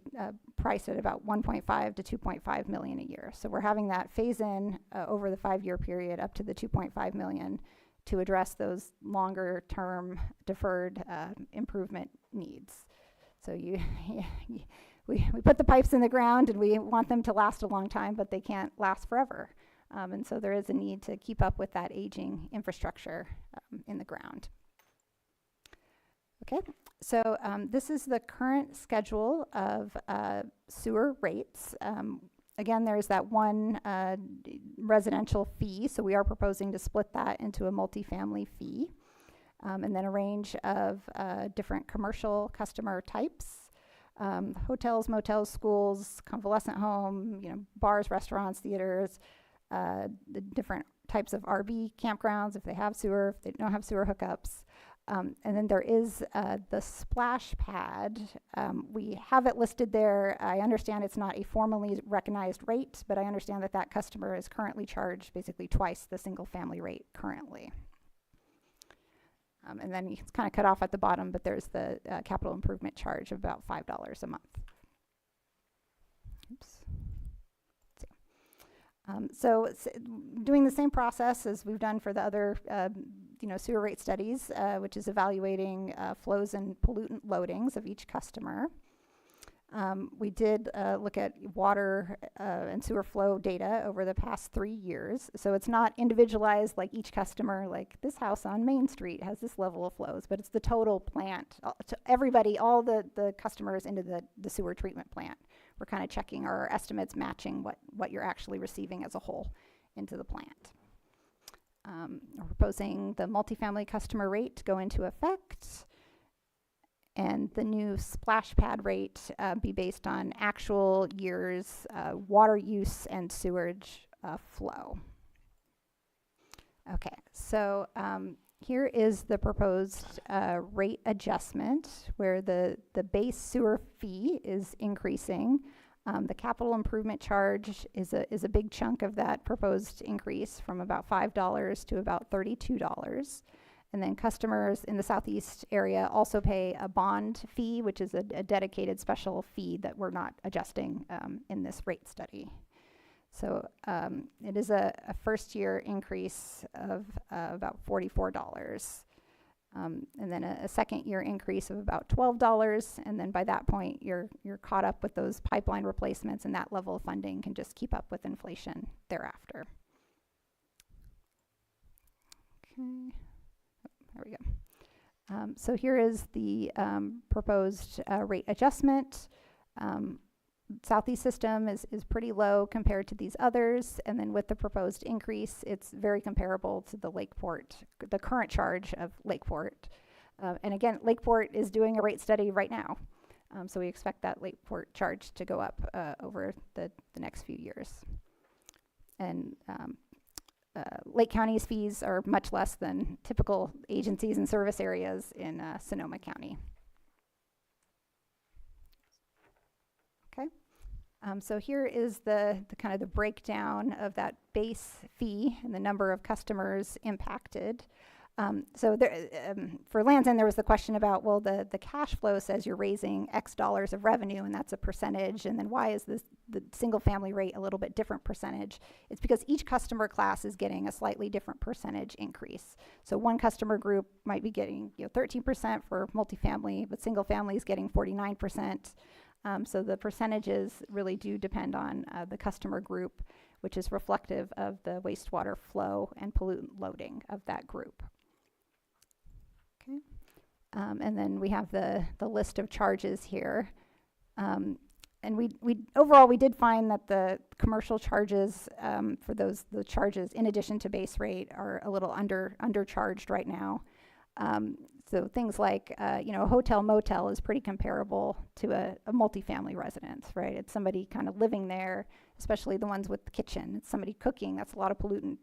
priced at about 1.5 to 2.5 million a year. So we're having that phase in over the 5-year period up to the 2.5 million to address those longer term deferred improvement needs. So we put the pipes in the ground and we want them to last a long time, but they can't last forever. And so there is a need to keep up with that aging infrastructure in the ground. Okay, so this is the current schedule of sewer rates. Again, there's that one residential fee, so we are proposing to split that into a multifamily fee, and then a range of different commercial customer types. Hotels, motels, schools, convalescent home, bars, restaurants, theaters, the different types of RV campgrounds, if they have sewer, if they don't have sewer hookups. And then there is the splash pad. We have it listed there. I understand it's not a formally recognized rate, but I understand that customer is currently charged basically twice the single family rate currently. And then it's kind of cut off at the bottom, but there's the capital improvement charge of about $5 a month. Oops. So doing the same process as we've done for the other sewer rate studies, which is evaluating flows and pollutant loadings of each customer. We did look at water and sewer flow data over the past 3 years. So it's not individualized like each customer, like this house on Main Street has this level of flows, but it's the total plant. To everybody, all the customers into the sewer treatment plant. We're kind of checking our estimates matching what you're actually receiving as a whole into the plant. We're proposing the multifamily customer rate to go into effect, and the new splash pad rate be based on actual years water use and sewage flow. Okay, so here is the proposed rate adjustment where the base sewer fee is increasing. The capital improvement charge is a big chunk of that proposed increase from about $5 to about $32. And then customers in the Southeast area also pay a bond fee, which is a dedicated special fee that we're not adjusting in this rate study. So it is a first year increase of about $44. And then a second year increase of about $12. And then by that point, you're caught up with those pipeline replacements, and that level of funding can just keep up with inflation thereafter. Okay. So here is the proposed rate adjustment. Southeast system is pretty low compared to these others, and then with the proposed increase, it's very comparable to the Lakeport, the current charge of Lakeport. And again, Lakeport is doing a rate study right now. So we expect that Lakeport charge to go up over the next few years. And Lake County's fees are much less than typical agencies and service areas in Sonoma County. Okay, so here is the kind of the breakdown of that base fee and the number of customers impacted. So there, for Land's End, there was the question about, well, the cash flow says you're raising X dollars of revenue, and that's a percentage, and then why is the single family rate a little bit different percentage? It's because each customer class is getting a slightly different percentage increase. So one customer group might be getting 13% for multifamily, but single family is getting 49%. So the percentages really do depend on the customer group, which is reflective of the wastewater flow and pollutant loading of that group. Okay. And then we have the list of charges here. And we overall, we did find that the commercial charges for the charges in addition to base rate are a little undercharged right now. So things like, a hotel motel is pretty comparable to a multifamily residence, right? It's somebody kind of living there, especially the ones with the kitchen. It's somebody cooking. That's a lot of pollutant,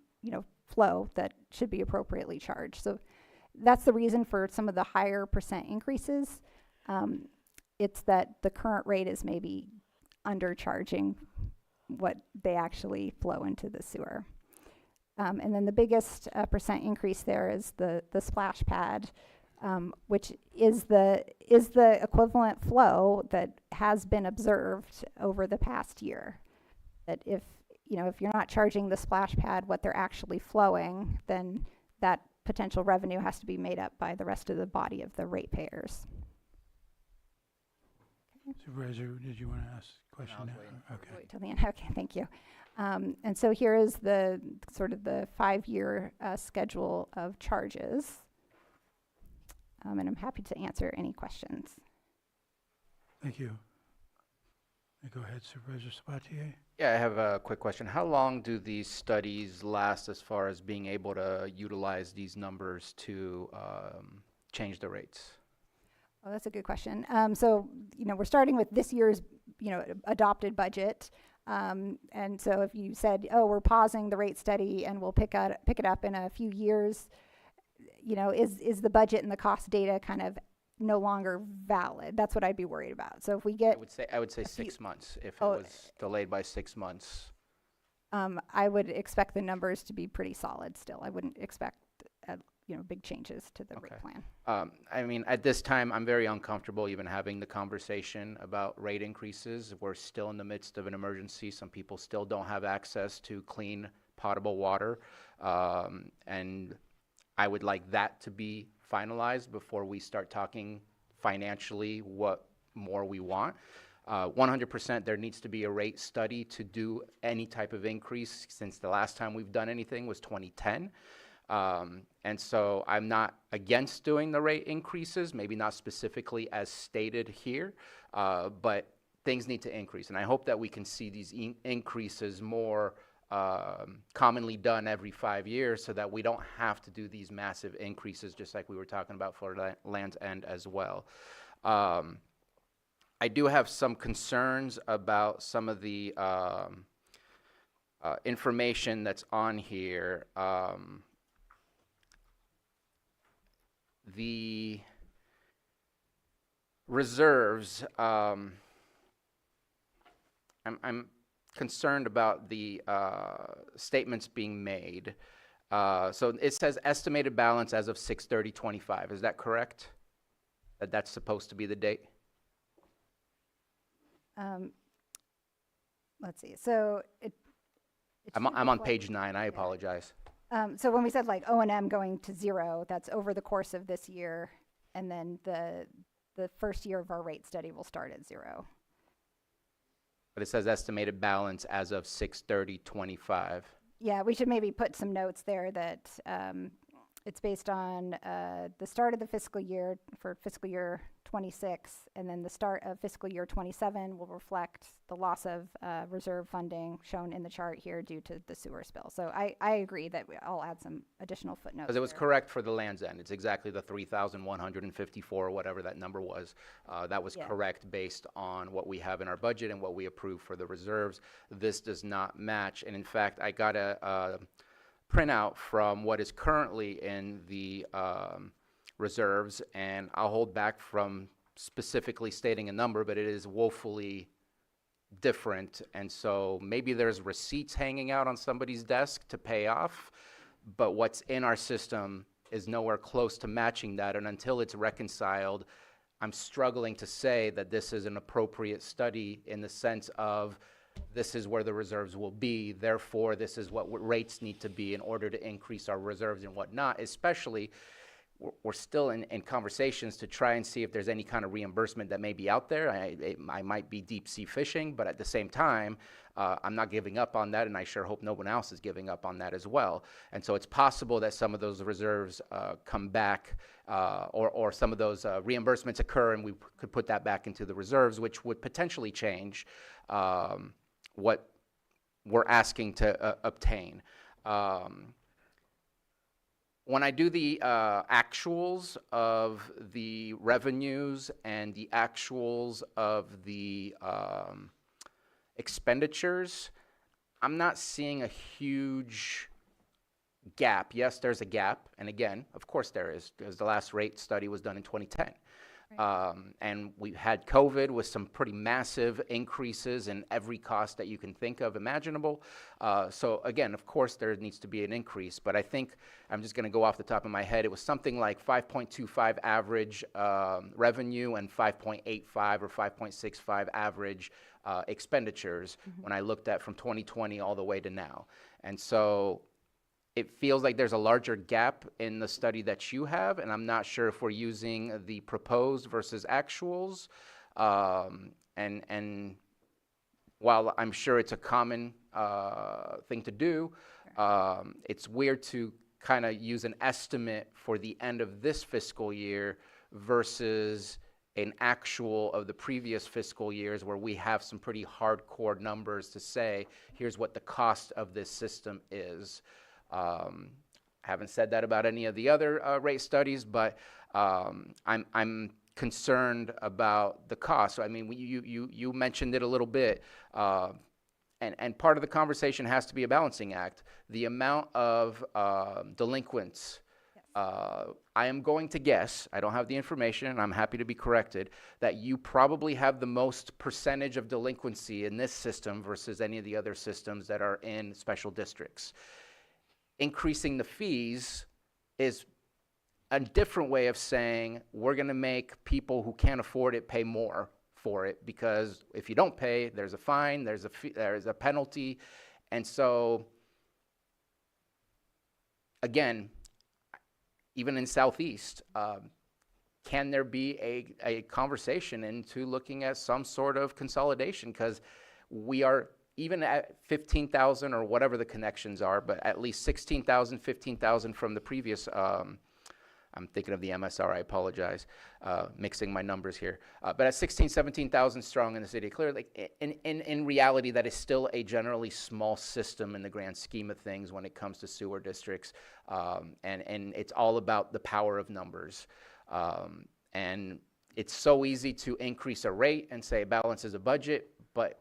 flow that should be appropriately charged. So that's the reason for some of the higher percent increases. It's that the current rate is maybe undercharging what they actually flow into the sewer. And then the biggest percent increase there is the splash pad, which is the equivalent flow that has been observed over the past year. That if you're not charging the splash pad what they're actually flowing, then that potential revenue has to be made up by the rest of the body of the ratepayers. Supervisor, did you want to ask a question now? Okay. Wait till the end. Okay, thank you. And so here is the sort of the 5-year schedule of charges. And I'm happy to answer any questions. Thank you. Go ahead, Supervisor Sabatier. Yeah, I have a quick question. How long do these studies last as far as being able to utilize these numbers to change the rates? Oh, that's a good question. So, we're starting with this year's, adopted budget. And so if you said, oh, we're pausing the rate study and we'll pick it up in a few years, is the budget and the cost data kind of no longer valid? That's what I'd be worried about. So if we get, I would say 6 months if it was delayed by 6 months. I would expect the numbers to be pretty solid still. I wouldn't expect big changes to the rate plan. I mean, at this time, I'm very uncomfortable even having the conversation about rate increases. We're still in the midst of an emergency. Some people still don't have access to clean, potable water. And I would like that to be finalized before we start talking financially what more we want. 100% there needs to be a rate study to do any type of increase, since the last time we've done anything was 2010. And so I'm not against doing the rate increases, maybe not specifically as stated here, but things need to increase. And I hope that we can see these increases more commonly done every 5 years, so that we don't have to do these massive increases, just like we were talking about for Land's End as well. I do have some concerns about some of the information that's on here. The reserves, I'm concerned about the statements being made. So it says estimated balance as of 6/30/25. Is that correct? That's supposed to be the date? Let's see. So I'm on page 9. I apologize. So when we said like O&M going to 0, that's over the course of this year, and then the first year of our rate study will start at 0. But it says estimated balance as of 6/30/25. Yeah, we should maybe put some notes there that It's based on the start of the fiscal year for fiscal year 26, and then the start of fiscal year 27 will reflect the loss of reserve funding shown in the chart here due to the sewer spill. So I agree that I'll add some additional footnotes. Because it was here. correct for the Land's End. It's exactly the 3,154, or whatever that number was. That was Yeah. correct based on what we have in our budget and what we approved for the reserves. This does not match. And in fact, I got a printout from what is currently in the reserves, and I'll hold back from specifically stating a number, but it is woefully different. And so maybe there's receipts hanging out on somebody's desk to pay off, but what's in our system is nowhere close to matching that. And until it's reconciled, I'm struggling to say that this is an appropriate study in the sense of this is where the reserves will be, therefore this is what rates need to be in order to increase our reserves and whatnot. Especially, we're still in conversations to try and see if there's any kind of reimbursement that may be out there. I might be deep sea fishing, but at the same time, I'm not giving up on that, and I sure hope no one else is giving up on that as well. And so it's possible that some of those reserves come back, or some of those reimbursements occur, and we could put that back into the reserves, which would potentially change what we're asking to obtain. When I do the actuals of the revenues and the actuals of the expenditures, I'm not seeing a huge gap. Yes, there's a gap, and again, of course there is, because the last rate study was done in 2010. And we had COVID with some pretty massive increases in every cost that you can think of imaginable. So again, of course, there needs to be an increase, but I think I'm just going to go off the top of my head. It was something like 5.25 average revenue and 5.85 or 5.65 average expenditures when I looked at from 2020 all the way to now. And so it feels like there's a larger gap in the study that you have, and I'm not sure if we're using the proposed versus actuals. And while I'm sure it's a common thing to do, it's weird to kind of use an estimate for the end of this fiscal year versus an actual of the previous fiscal years, where we have some pretty hardcore numbers to say, here's what the cost of this system is. I haven't said that about any of the other rate studies, but I'm concerned about the cost. So, I mean, you mentioned it a little bit, and part of the conversation has to be a balancing act. The amount of delinquents, I am going to guess, I don't have the information, and I'm happy to be corrected, that you probably have the most percentage of delinquency in this system versus any of the other systems that are in special districts. Increasing the fees is a different way of saying we're going to make people who can't afford it pay more for it, because if you don't pay, there's a fine, there's a fee, there's a penalty. And so, again, even in Southeast, can there be a conversation into looking at some sort of consolidation? Because we are, even at 15,000 or whatever the connections are, but at least 16,000, 15,000 from the previous, I'm thinking of the MSR, I apologize, mixing my numbers here. But at 16, 17,000 strong in the city, clearly, in reality, that is still a generally small system in the grand scheme of things when it comes to sewer districts. And it's all about the power of numbers. And it's so easy to increase a rate and say balance is a budget, but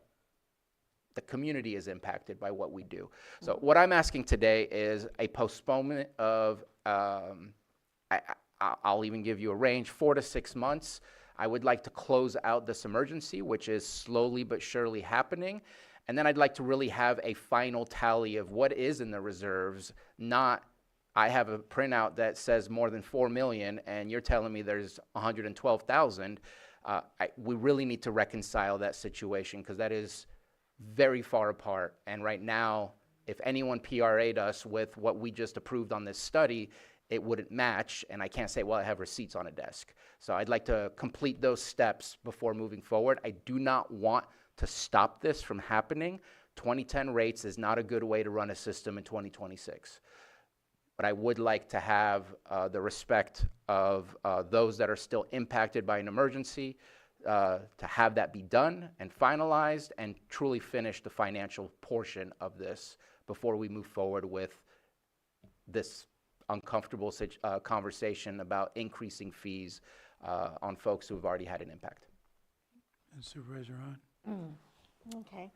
the community is impacted by what we do. So what I'm asking today is a postponement of, I'll even give you a range, 4 to 6 months. I would like to close out this emergency, which is slowly but surely happening. And then I'd like to really have a final tally of what is in the reserves, not I have a printout that says more than 4 million and you're telling me there's 112,000. We really need to reconcile that situation, because that is very far apart. And right now, if anyone PRA'd us with what we just approved on this study, it wouldn't match, and I can't say, well, I have receipts on a desk. So I'd like to complete those steps before moving forward. I do not want to stop this from happening. 2010 rates is not a good way to run a system in 2026. but I would like to have the respect of those that are still impacted by an emergency, to have that be done and finalized and truly finish the financial portion of this before we move forward with this uncomfortable conversation about increasing fees on folks who have already had an impact. And Supervisor Hahn? Okay.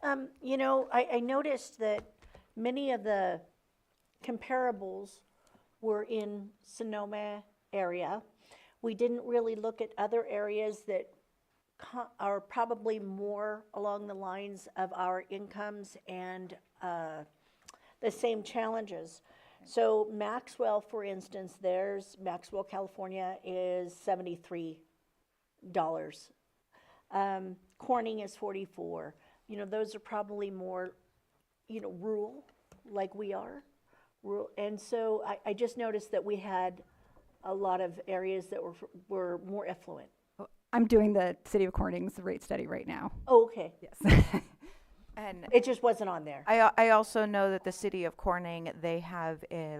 I noticed that many of the comparables were in Sonoma area. We didn't really look at other areas that are probably more along the lines of our incomes and the same challenges. So Maxwell, for instance, Maxwell, California is $73. Corning is 44. Those are probably more, rural, like we are. Rural. And so I just noticed that we had a lot of areas that were more affluent. I'm doing the City of Corning's rate study right now. Oh, okay. Yes. And It just wasn't on there. I also know that the city of Corning, they have a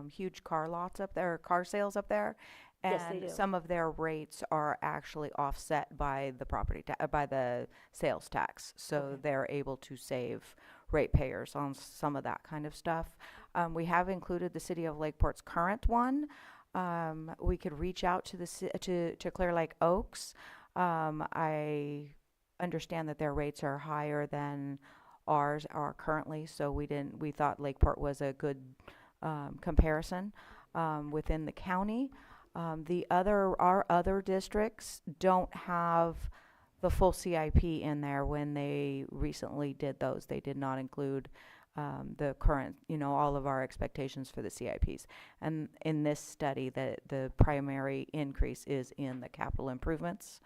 huge car lots up there, car sales up there. Yes, they And do. some of their rates are actually offset by the by the sales tax. So Okay. they're able to save ratepayers on some of that kind of stuff. We have included the city of Lakeport's current one. We could reach out to to Clear Lake Oaks. I understand that their rates are higher than ours are currently, so we thought Lakeport was a good comparison within the county. Our other districts don't have the full CIP in there. When they recently did those, they did not include the current, all of our expectations for the CIPs. And in this study, the primary increase is in the capital improvements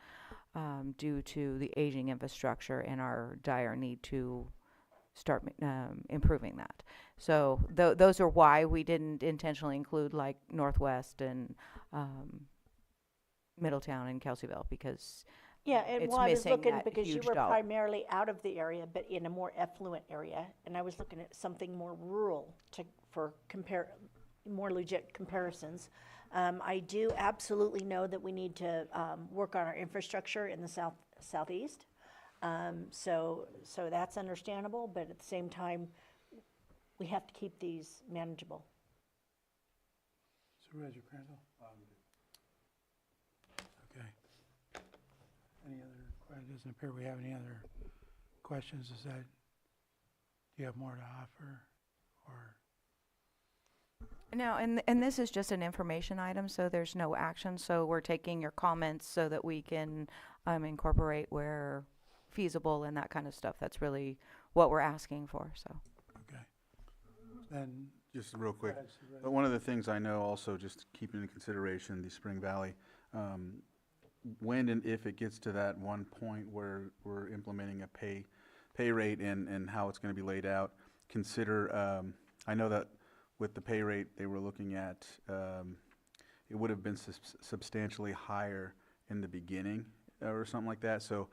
due to the aging infrastructure and our dire need to start improving that. So those are why we didn't intentionally include like Northwest and Middletown and Kelseyville, because Yeah, and it's well, I was missing looking that because you huge were dollar. primarily out of the area, but in a more affluent area, and I was looking at something more rural for more legit comparisons. I do absolutely know that we need to work on our infrastructure in the southeast. So that's understandable, but at the same time, we have to keep these manageable. Supervisor Crandall? Okay. Any other, it doesn't appear we have any other questions. Do you have more to offer, or? No, and this is just an information item, so there's no action. So we're taking your comments so that we can incorporate where feasible and that kind of stuff. That's really what we're asking for, so. Okay. Then, Just real go quick, ahead, Supervisor. but one of the things I know also, just keeping in consideration the Spring Valley, when and if it gets to that one point where we're implementing a pay rate and how it's gonna be laid out, consider, I know that with the pay rate they were looking at, it would have been substantially higher in the beginning or something like that. So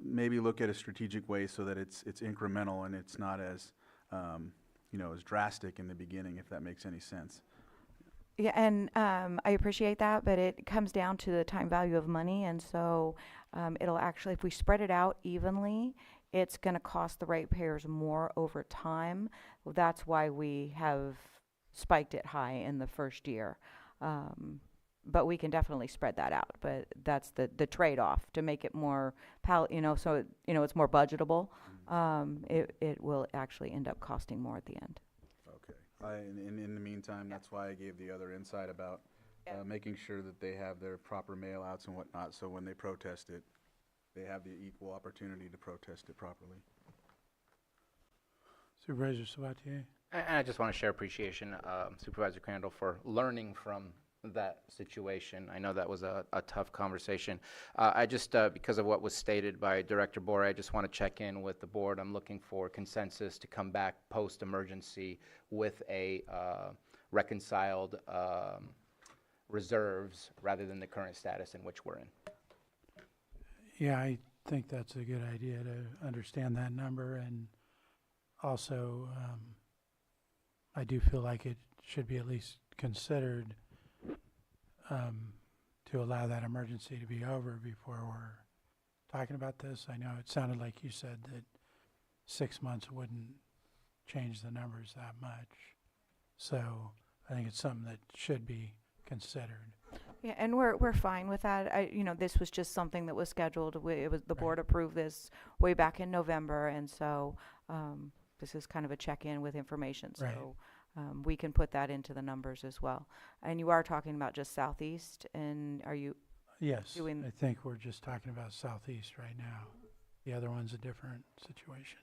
maybe look at a strategic way so that it's incremental and it's not as, as drastic in the beginning, if that makes any sense. Yeah, and I appreciate that, but it comes down to the time value of money, and so it'll actually, if we spread it out evenly, it's going to cost the ratepayers more over time. That's why we have spiked it high in the first year. But we can definitely spread that out. But that's the trade-off to make it more, so it's more budgetable. It will actually end up costing more at the end. Okay. In the meantime, that's why I gave the other insight about making sure that they have their proper mail-outs and whatnot, so when they protest it, they have the equal opportunity to protest it properly. Supervisor Sabatier? And I just want to share appreciation, Supervisor Crandall, for learning from that situation. I know that was a tough conversation. I just, because of what was stated by Director Bora, I just want to check in with the board. I'm looking for consensus to come back post-emergency with a reconciled reserves rather than the current status in which we're in. Yeah, I think that's a good idea to understand that number, and also, I do feel like it should be at least considered to allow that emergency to be over before we're talking about this. I know it sounded like you said that 6 months wouldn't change the numbers that much. So I think it's something that should be considered. Yeah, and we're fine with that. This was just something that was scheduled. It was the board approved this way back in November, and so this is kind of a check-in with information. Right. So we can put that into the numbers as well. And you are talking about just Southeast, and are you? Yes, doing- I think we're just talking about Southeast right now. The other one's a different situation.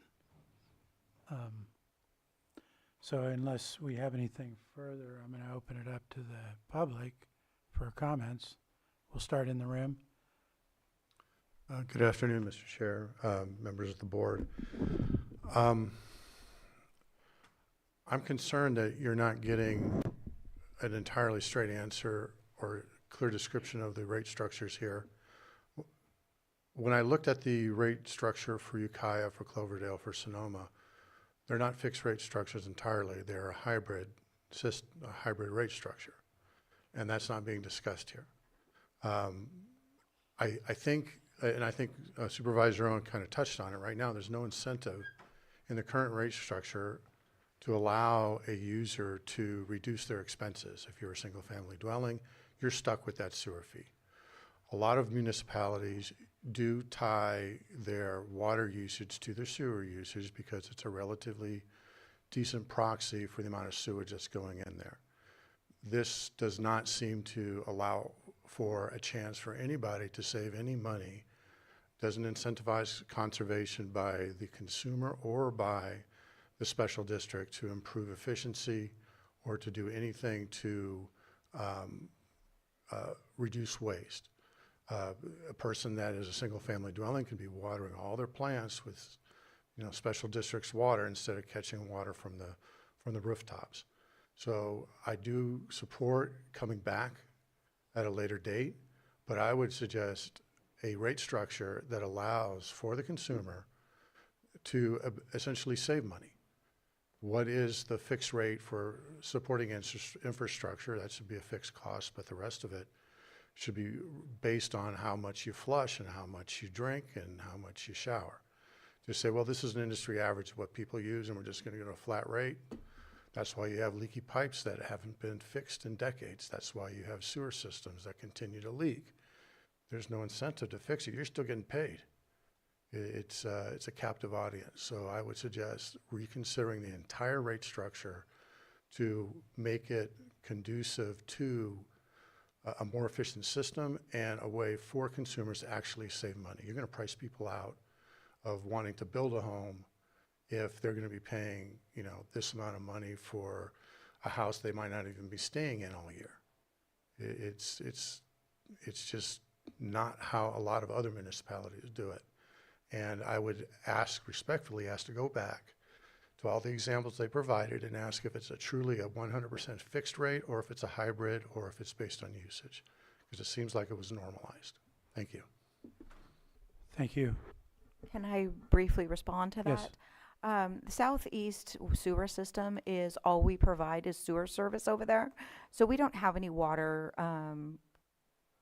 So unless we have anything further, I'm going to open it up to the public for comments. We'll start in the room. Good afternoon, Mr. Chair, members of the board. I'm concerned that you're not getting an entirely straight answer or clear description of the rate structures here. When I looked at the rate structure for Ukiah, for Cloverdale, for Sonoma, they're not fixed rate structures entirely. They're a hybrid rate structure, and that's not being discussed here. I think Supervisor Owen kind of touched on it. Right now, there's no incentive in the current rate structure to allow a user to reduce their expenses. If you're a single-family dwelling, you're stuck with that sewer fee. A lot of municipalities do tie their water usage to their sewer usage because it's a relatively decent proxy for the amount of sewage that's going in there. This does not seem to allow for a chance for anybody to save any money, doesn't incentivize conservation by the consumer or by the special district to improve efficiency or to do anything to reduce waste. A person that is a single-family dwelling can be watering all their plants with, special district's water instead of catching water from the rooftops. So I do support coming back at a later date, but I would suggest a rate structure that allows for the consumer to essentially save money. What is the fixed rate for supporting infrastructure? That should be a fixed cost, but the rest of it should be based on how much you flush and how much you drink and how much you shower. Just say, well, this is an industry average of what people use and we're just going to go to a flat rate. That's why you have leaky pipes that haven't been fixed in decades. That's why you have sewer systems that continue to leak. There's no incentive to fix it. You're still getting paid. It's a captive audience. So I would suggest reconsidering the entire rate structure to make it conducive to a more efficient system and a way for consumers to actually save money. You're going to price people out of wanting to build a home if they're going to be paying, this amount of money for a house they might not even be staying in all year. It's just not how a lot of other municipalities do it. And I would respectfully ask to go back to all the examples they provided and ask if it's truly a 100% fixed rate or if it's a hybrid or if it's based on usage, because it seems like it was normalized. Thank you. Thank you. Can I briefly respond to Yes. that? The Southeast sewer system is all we provide is sewer service over there. So we don't have any water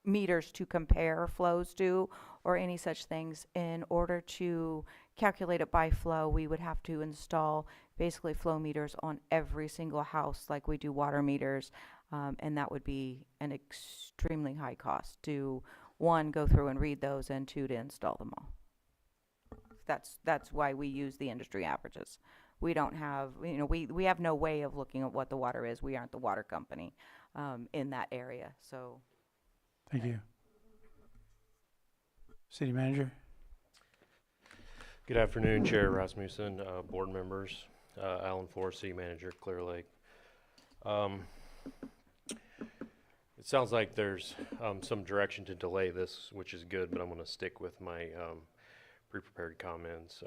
meters to compare flows to or any such things. In order to calculate it by flow, we would have to install basically flow meters on every single house like we do water meters. And that would be an extremely high cost to, one, go through and read those, and two, to install them all. That's why we use the industry averages. We don't have, we have no way of looking at what the water is. We aren't the water company in that area. So, Thank you. City Manager? Good afternoon, Chair Rasmussen, board members, Alan Forrest, City Manager, Clear Lake. It sounds like there's some direction to delay this, which is good, but I'm going to stick with my pre-prepared comments.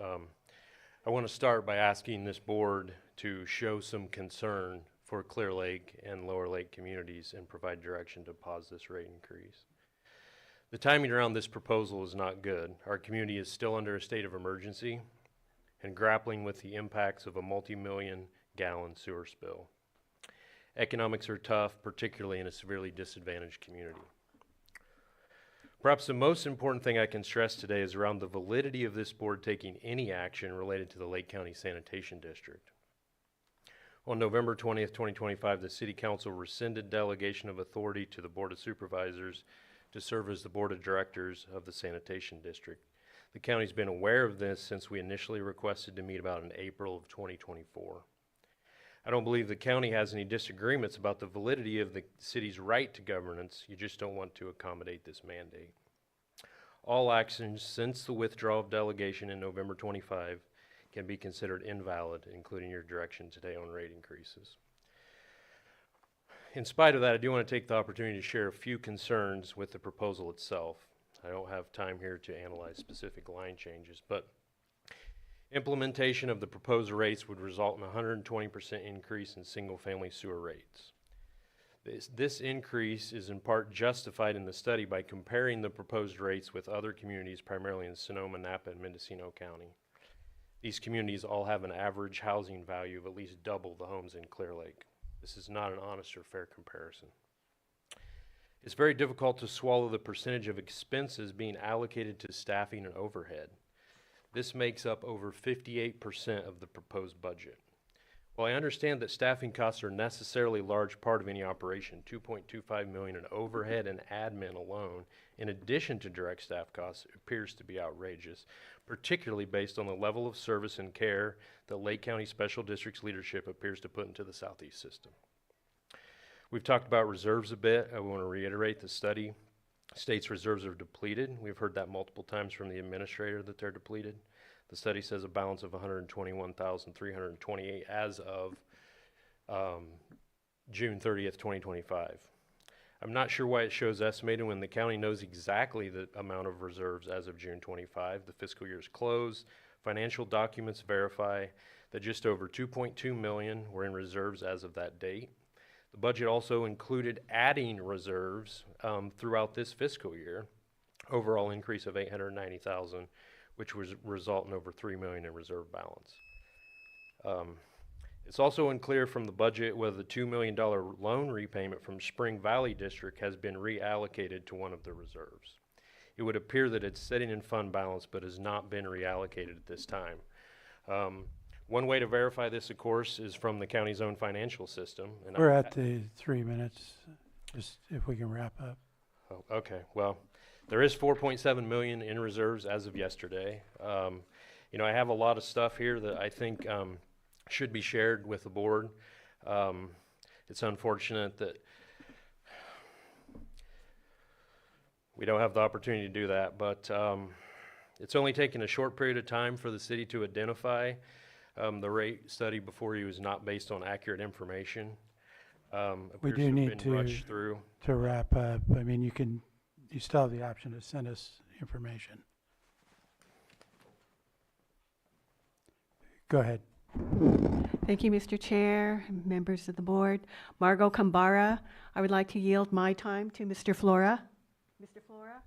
I want to start by asking this board to show some concern for Clear Lake and Lower Lake communities and provide direction to pause this rate increase. The timing around this proposal is not good. Our community is still under a state of emergency and grappling with the impacts of a multi-million gallon sewer spill. Economics are tough, particularly in a severely disadvantaged community. Perhaps the most important thing I can stress today is around the validity of this board taking any action related to the Lake County Sanitation District. On November 20th, 2025, the City Council rescinded delegation of authority to the Board of Supervisors to serve as the Board of Directors of the Sanitation District. The county's been aware of this since we initially requested to meet about in April of 2024. I don't believe the county has any disagreements about the validity of the city's right to governance. You just don't want to accommodate this mandate. All actions since the withdrawal of delegation in November 25 can be considered invalid, including your direction today on rate increases. In spite of that, I do want to take the opportunity to share a few concerns with the proposal itself. I don't have time here to analyze specific line changes, but implementation of the proposed rates would result in a 120% increase in single-family sewer rates. This increase is in part justified in the study by comparing the proposed rates with other communities, primarily in Sonoma, Napa, and Mendocino County. These communities all have an average housing value of at least double the homes in Clear Lake. This is not an honest or fair comparison. It's very difficult to swallow the percentage of expenses being allocated to staffing and overhead. This makes up over 58% of the proposed budget. While I understand that staffing costs are necessarily a large part of any operation, $2.25 million in overhead and admin alone, in addition to direct staff costs, appears to be outrageous, particularly based on the level of service and care that Lake County Special District's leadership appears to put into the Southeast system. We've talked about reserves a bit. I want to reiterate the study states reserves are depleted. We've heard that multiple times from the administrator that they're depleted. The study says a balance of 121,328 as of June 30th, 2025. I'm not sure why it shows estimated when the county knows exactly the amount of reserves as of June 25. The fiscal year is closed. Financial documents verify that just over 2.2 million were in reserves as of that date. The budget also included adding reserves throughout this fiscal year, overall increase of 890,000, which was result in over 3 million in reserve balance. It's also unclear from the budget whether the $2 million loan repayment from Spring Valley District has been reallocated to one of the reserves. It would appear that it's sitting in fund balance but has not been reallocated at this time. One way to verify this, of course, is from the county's own financial system. And We're at the 3 minutes, just if we can wrap up. Oh, okay, well, there is 4.7 million in reserves as of yesterday. You know, I have a lot of stuff here that I think should be shared with the board. It's unfortunate that we don't have the opportunity to do that, but it's only taken a short period of time for the city to identify the rate study before you was not based on accurate information. We Appears do have need been rushed through. to wrap up. I mean, you still have the option to send us information. Go ahead. Thank you, Mr. Chair, members of the board. Margot Kambara, I would like to yield my time to Mr. Flora. Mr. Flora?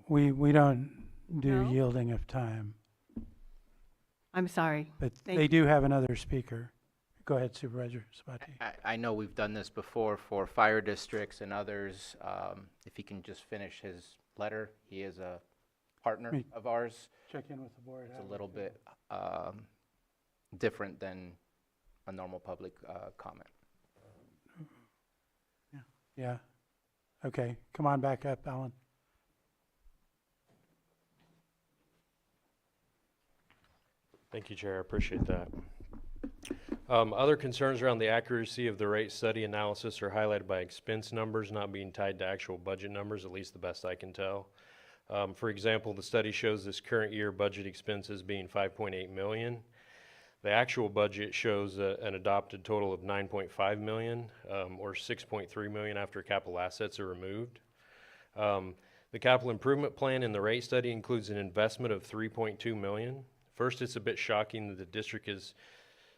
We don't do No? yielding of time, I'm sorry. but Thank they you. do have another speaker. Go ahead, Supervisor Sabati. I know we've done this before for fire districts and others. If he can just finish his letter, he is a partner Me- of ours. Check in with the board. It's a little bit different than a normal public comment. Yeah. Okay, come on back up, Alan. Thank you, Chair. I appreciate that. Other concerns around the accuracy of the rate study analysis are highlighted by expense numbers not being tied to actual budget numbers, at least the best I can tell. For example, the study shows this current year budget expenses being 5.8 million. The actual budget shows an adopted total of 9.5 million, or 6.3 million after capital assets are removed. The capital improvement plan in the rate study includes an investment of 3.2 million. First, it's a bit shocking that the district is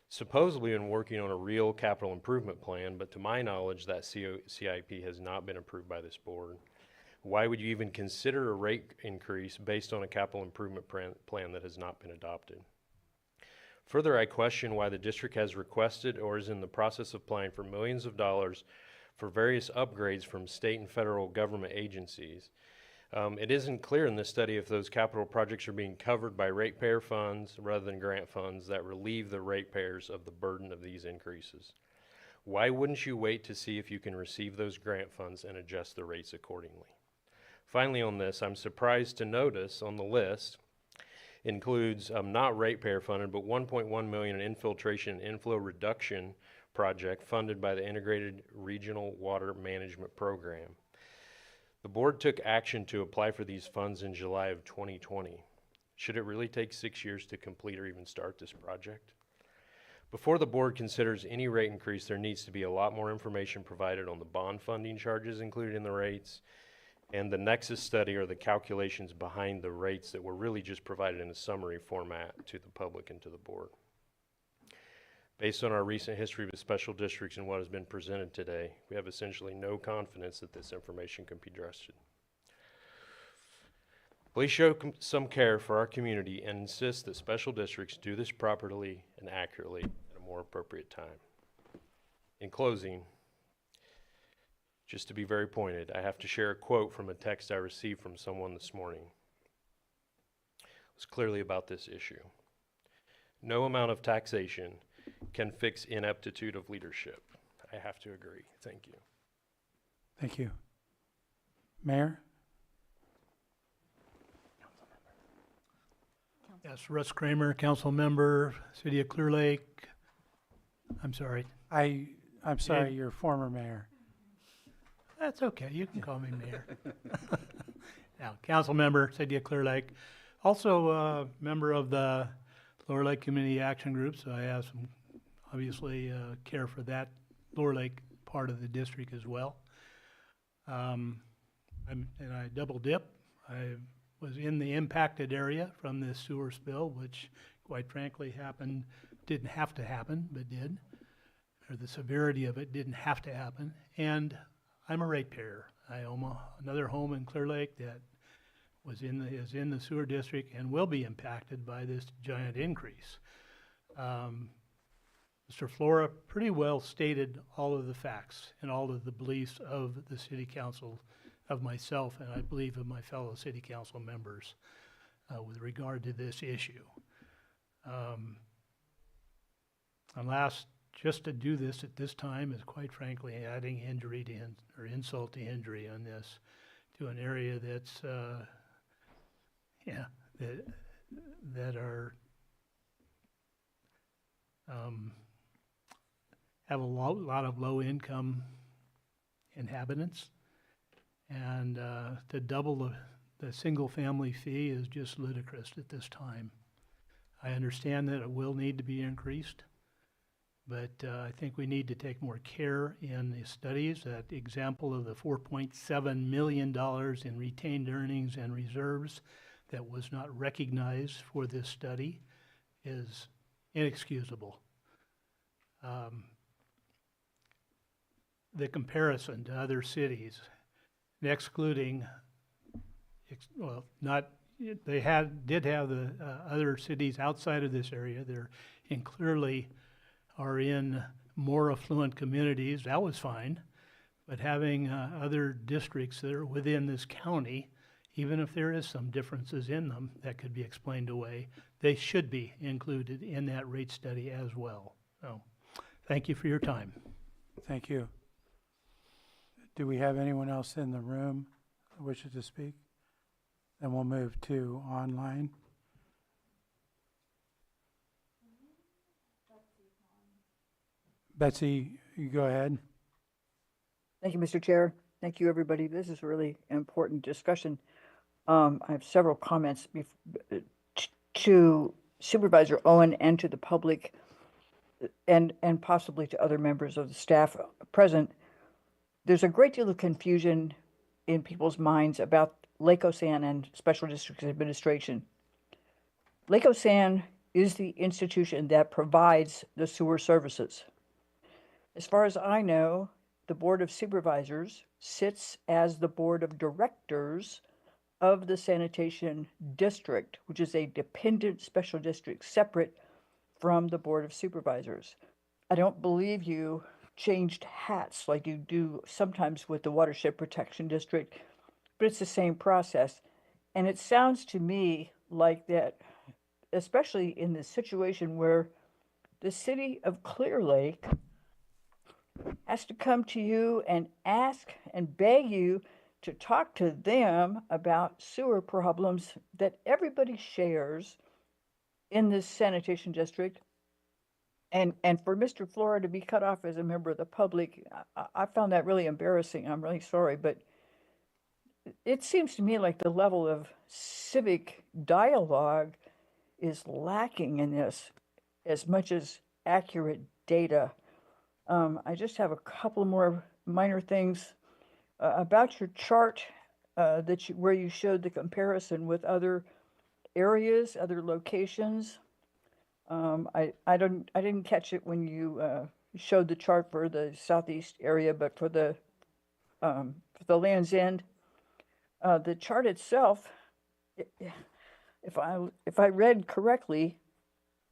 supposedly been working on a real capital improvement plan, but to my knowledge, that CIP has not been approved by this board. Why would you even consider a rate increase based on a capital improvement plan that has not been adopted? Further, I question why the district has requested or is in the process of applying for millions of dollars for various upgrades from state and federal government agencies. It isn't clear in this study if those capital projects are being covered by ratepayer funds rather than grant funds that relieve the ratepayers of the burden of these increases. Why wouldn't you wait to see if you can receive those grant funds and adjust the rates accordingly? Finally on this, I'm surprised to notice on the list includes not ratepayer funded, but $1.1 million in infiltration and inflow reduction project funded by the Integrated Regional Water Management Program. The board took action to apply for these funds in July of 2020. Should it really take 6 years to complete or even start this project? Before the board considers any rate increase, there needs to be a lot more information provided on the bond funding charges included in the rates and the nexus study or the calculations behind the rates that were really just provided in a summary format to the public and to the board. Based on our recent history with special districts and what has been presented today, we have essentially no confidence that this information can be trusted. Please show some care for our community and insist that special districts do this properly and accurately at a more appropriate time. In closing, just to be very pointed, I have to share a quote from a text I received from someone this morning. It was clearly about this issue. No amount of taxation can fix ineptitude of leadership. I have to agree. Thank you. Thank you. Mayor? Yes, Russ Kramer, council member, City of Clear Lake. I'm sorry. I'm sorry, you're former mayor. That's okay. You can call me mayor. Now, council member, City of Clear Lake. Also a member of the Lower Lake Community Action Group, so I have some, obviously, care for that Lower Lake part of the district as well. And I double dip. I was in the impacted area from this sewer spill, which quite frankly didn't have to happen, but did. Or the severity of it didn't have to happen. And I'm a ratepayer. I own another home in Clear Lake that is in the sewer district and will be impacted by this giant increase. Mr. Flora pretty well stated all of the facts and all of the beliefs of the city council, of myself, and I believe of my fellow city council members with regard to this issue. And last, just to do this at this time is quite frankly adding injury to or insult to injury on this to an area that's that are have a lot of low income inhabitants, and to double the single family fee is just ludicrous at this time. I understand that it will need to be increased, but I think we need to take more care in the studies. That example of the $4.7 million in retained earnings and reserves that was not recognized for this study is inexcusable. The comparison to other cities, excluding, well, not, they did have the other cities outside of this area there, and clearly are in more affluent communities. That was fine, but having other districts that are within this county, even if there is some differences in them that could be explained away, they should be included in that rate study as well. So, thank you for your time. Thank you. Do we have anyone else in the room who wishes to speak? Then we'll move to online. Betsy, you go ahead. Thank you, Mr. Chair. Thank you, everybody. This is a really important discussion. I have several comments to Supervisor Owen and to the public and possibly to other members of the staff present. There's a great deal of confusion in people's minds about Lake Osan and Special Districts Administration. Lake Osan is the institution that provides the sewer services. As far as I know, the Board of Supervisors sits as the Board of Directors of the Sanitation District, which is a dependent special district separate from the Board of Supervisors. I don't believe you changed hats like you do sometimes with the Watershed Protection District, but it's the same process. And it sounds to me like that, especially in this situation where the city of Clear Lake has to come to you and ask and beg you to talk to them about sewer problems that everybody shares in this sanitation district. And for Mr. Flora to be cut off as a member of the public, I found that really embarrassing. I'm really sorry, but it seems to me like the level of civic dialogue is lacking in this as much as accurate data. I just have a couple more minor things about your chart where you showed the comparison with other areas, other locations. I didn't catch it when you showed the chart for the southeast area, but for the Land's End, the chart itself, if I read correctly,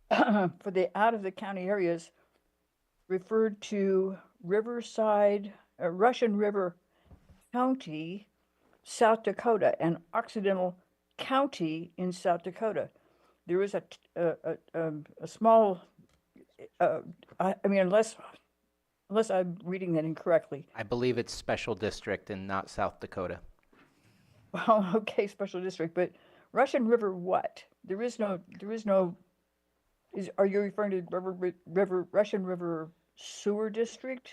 for the out of the county areas, referred to Riverside, Russian River County, South Dakota, and Occidental County in South Dakota. There is a small, I mean, unless I'm reading that incorrectly. I believe it's special district and not South Dakota. Well, okay, special district, but Russian River what? There is no, are you referring to Russian River Sewer District?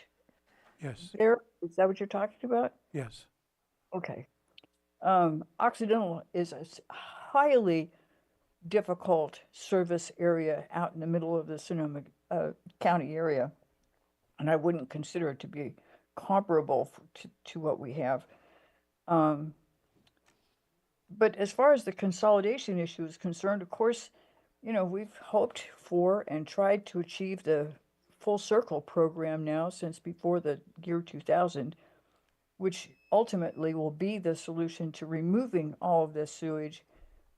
Yes, There, is that what you're talking about? yes. Okay. Occidental is a highly difficult service area out in the middle of the Sonoma County area, and I wouldn't consider it to be comparable to what we have. But as far as the consolidation issue is concerned, of course, you know, we've hoped for and tried to achieve the full circle program now since before the year 2000, which ultimately will be the solution to removing all of this sewage.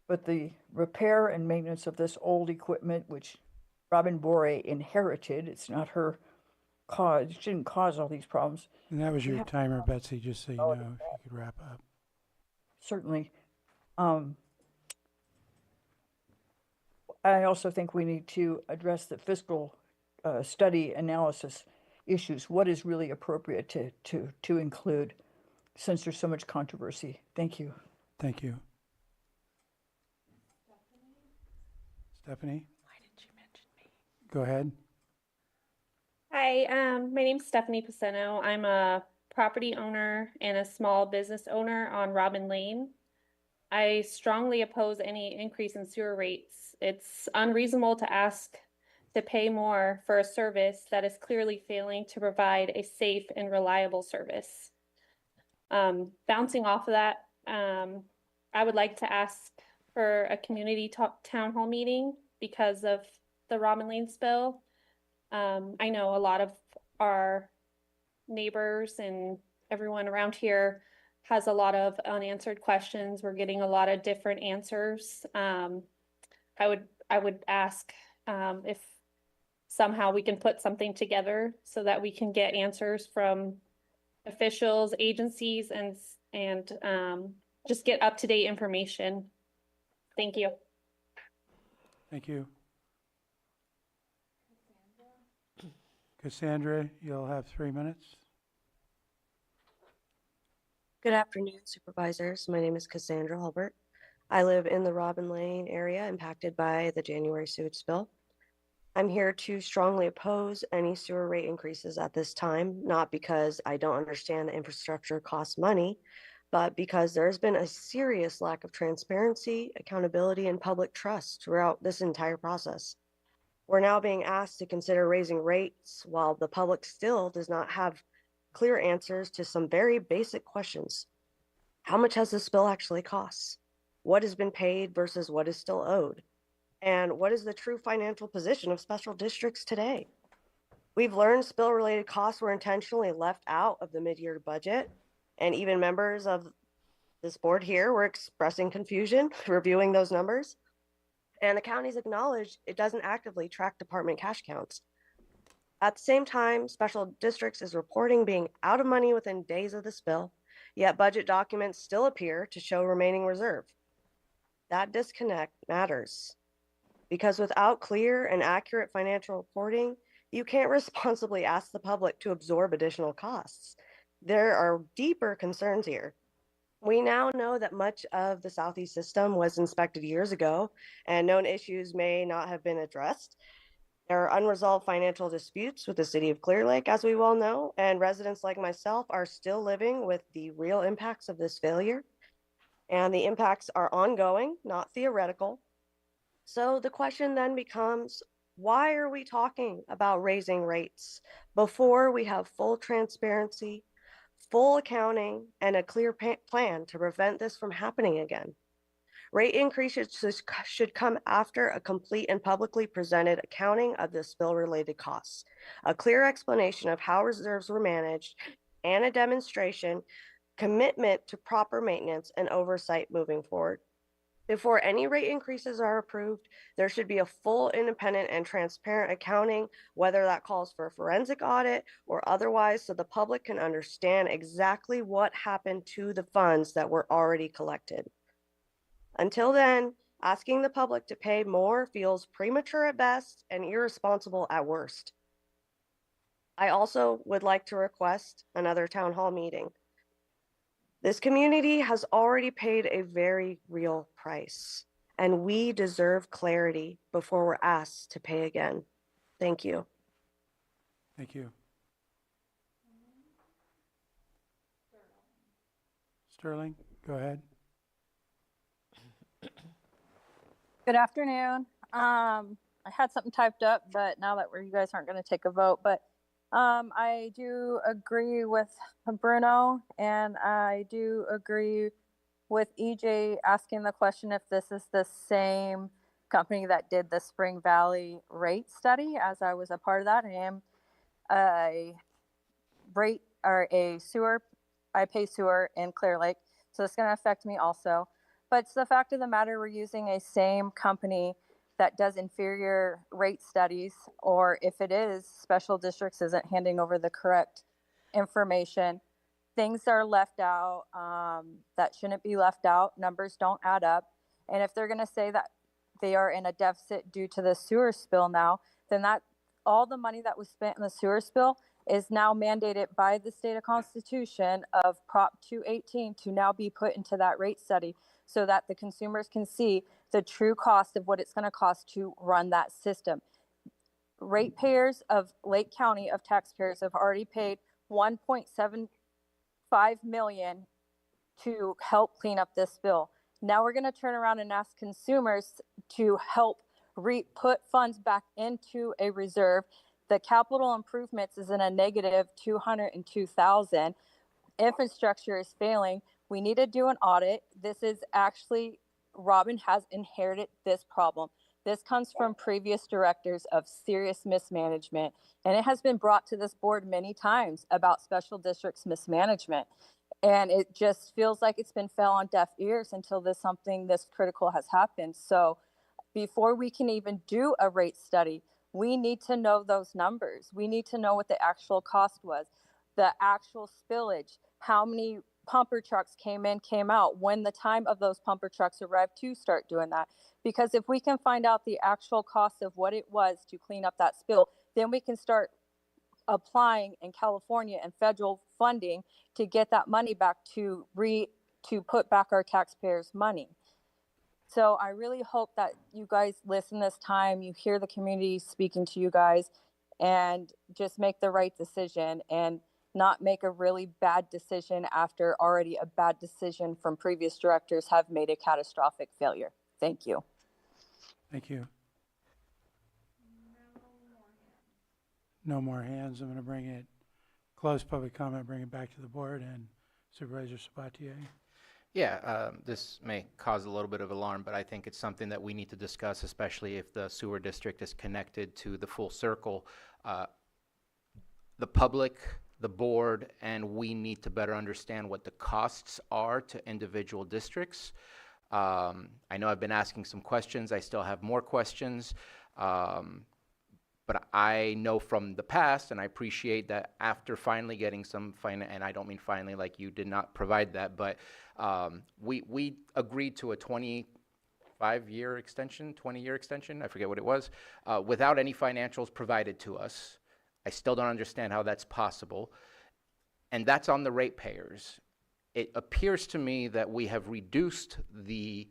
But the repair and maintenance of this old equipment, which Robin Bore inherited, it's not her cause, she didn't cause all these problems. And that was your timer, Betsy, just so you know, if you could wrap up. Certainly. I also think we need to address the fiscal study analysis issues. What is really appropriate to include, since there's so much controversy? Thank you. Thank you. Stephanie? Why didn't you mention me? Go ahead. Hi, my name's Stephanie Paceno. I'm a property owner and a small business owner on Robin Lane. I strongly oppose any increase in sewer rates. It's unreasonable to ask to pay more for a service that is clearly failing to provide a safe and reliable service. Bouncing off of that, I would like to ask for a community town hall meeting because of the Robin Lane spill. I know a lot of our neighbors and everyone around here has a lot of unanswered questions. We're getting a lot of different answers. I would ask if somehow we can put something together so that we can get answers from officials, agencies, and just get up-to-date information. Thank you. Thank you. Cassandra, you'll have 3 minutes. Good afternoon, Supervisors. My name is Cassandra Hulbert. I live in the Robin Lane area impacted by the January sewage spill. I'm here to strongly oppose any sewer rate increases at this time, not because I don't understand the infrastructure costs money, but because there's been a serious lack of transparency, accountability, and public trust throughout this entire process. We're now being asked to consider raising rates while the public still does not have clear answers to some very basic questions. How much has the spill actually cost? What has been paid versus what is still owed? And what is the true financial position of special districts today? We've learned spill-related costs were intentionally left out of the mid-year budget, and even members of this board here were expressing confusion reviewing those numbers. and the county's acknowledged it doesn't actively track department cash counts. At the same time, Special Districts is reporting being out of money within days of the spill, yet budget documents still appear to show remaining reserve. That disconnect matters because without clear and accurate financial reporting, you can't responsibly ask the public to absorb additional costs. There are deeper concerns here. We now know that much of the Southeast system was inspected years ago, and known issues may not have been addressed. There are unresolved financial disputes with the city of Clear Lake, as we well know, and residents like myself are still living with the real impacts of this failure. And the impacts are ongoing, not theoretical. So the question then becomes, why are we talking about raising rates before we have full transparency, full accounting, and a clear plan to prevent this from happening again? Rate increases should come after a complete and publicly presented accounting of the spill-related costs, a clear explanation of how reserves were managed, and a demonstration commitment to proper maintenance and oversight moving forward. Before any rate increases are approved, there should be a full, independent, and transparent accounting, whether that calls for a forensic audit or otherwise, so the public can understand exactly what happened to the funds that were already collected. Until then, asking the public to pay more feels premature at best and irresponsible at worst. I also would like to request another town hall meeting. This community has already paid a very real price, and we deserve clarity before we're asked to pay again. Thank you. Thank you. Sterling, go ahead. Good afternoon. I had something typed up, but now that you guys aren't going to take a vote, but I do agree with Bruno, and I do agree with EJ asking the question if this is the same company that did the Spring Valley rate study, as I was a part of that. I am a rate or a sewer, I pay sewer in Clear Lake, so it's going to affect me also. But it's the fact of the matter, we're using a same company that does inferior rate studies, or if it is, Special Districts isn't handing over the correct information. Things are left out that shouldn't be left out. Numbers don't add up. And if they're going to say that they are in a deficit due to the sewer spill now, then that all the money that was spent in the sewer spill is now mandated by the state of Constitution of Prop 218 to now be put into that rate study, so that the consumers can see the true cost of what it's going to cost to run that system. Ratepayers of Lake County, of taxpayers, have already paid $1.75 million to help clean up this bill. Now we're going to turn around and ask consumers to help put funds back into a reserve. The capital improvements is in a negative 202,000. Infrastructure is failing. We need to do an audit. This is actually, Robin has inherited this problem. This comes from previous directors of serious mismanagement, and it has been brought to this board many times about Special Districts mismanagement. And it just feels like it's been fell on deaf ears until something this critical has happened. So before we can even do a rate study, we need to know those numbers. We need to know what the actual cost was, the actual spillage, how many pumper trucks came in, came out, when the time of those pumper trucks arrived to start doing that. Because if we can find out the actual cost of what it was to clean up that spill, then we can start applying in California and federal funding to get that money back to put back our taxpayers' money. So I really hope that you guys listen this time, you hear the community speaking to you guys, and just make the right decision and not make a really bad decision after already a bad decision from previous directors have made a catastrophic failure. Thank you. Thank you. No more hands. I'm going to bring it, close public comment, bring it back to the board, and Supervisor Sabatier. Yeah, this may cause a little bit of alarm, but I think it's something that we need to discuss, especially if the sewer district is connected to the full circle. The public, the board, and we need to better understand what the costs are to individual districts. I know I've been asking some questions. I still have more questions. But I know from the past, and I appreciate that after finally getting some and I don't mean finally like you did not provide that, but we agreed to a 25-year extension, 20-year extension, I forget what it was, without any financials provided to us. I still don't understand how that's possible. And that's on the ratepayers. It appears to me that we have reduced the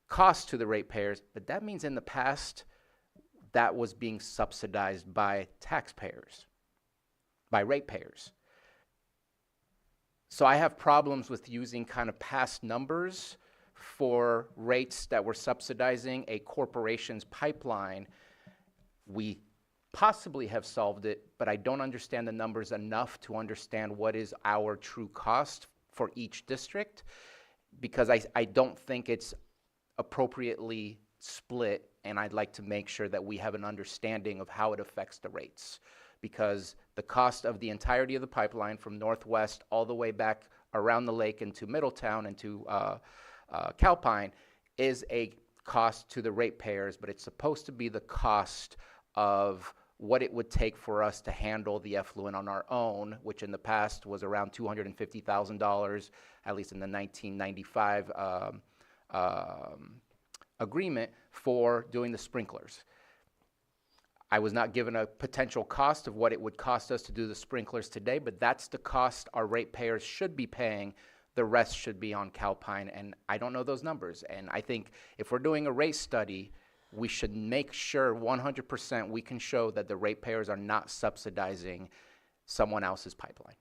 cost to the ratepayers, but that means in the past, that was being subsidized by taxpayers, by ratepayers. So I have problems with using kind of past numbers for rates that were subsidizing a corporation's pipeline. We possibly have solved it, but I don't understand the numbers enough to understand what is our true cost for each district, because I don't think it's appropriately split, and I'd like to make sure that we have an understanding of how it affects the rates, because the cost of the entirety of the pipeline from Northwest all the way back around the lake into Middletown and to Calpine is a cost to the ratepayers, but it's supposed to be the cost of what it would take for us to handle the effluent on our own, which in the past was around $250,000, at least in the 1995 agreement for doing the sprinklers. I was not given a potential cost of what it would cost us to do the sprinklers today, but that's the cost our ratepayers should be paying. The rest should be on Calpine, and I don't know those numbers. And I think if we're doing a rate study, we should make sure 100% we can show that the ratepayers are not subsidizing someone else's pipeline.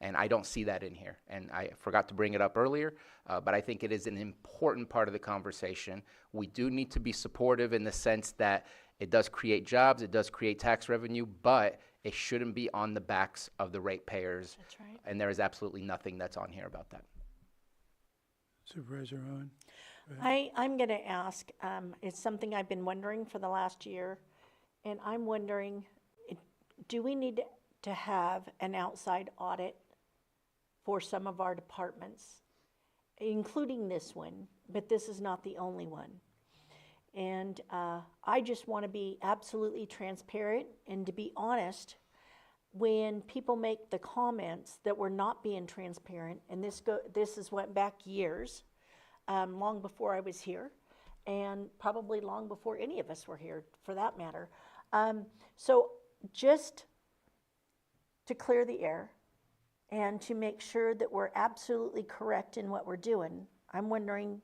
And I don't see that in here. And I forgot to bring it up earlier, but I think it is an important part of the conversation. We do need to be supportive in the sense that it does create jobs, it does create tax revenue, but it shouldn't be on the backs of the ratepayers. That's right. And there is absolutely nothing that's on here about that. Supervisor Owen? Go ahead. I'm going to ask, it's something I've been wondering for the last year, and I'm wondering, do we need to have an outside audit for some of our departments, including this one, but this is not the only one. And I just want to be absolutely transparent, and to be honest, when people make the comments that we're not being transparent, and this has went back years, long before I was here, and probably long before any of us were here, for that matter. So just to clear the air, and to make sure that we're absolutely correct in what we're doing, I'm wondering,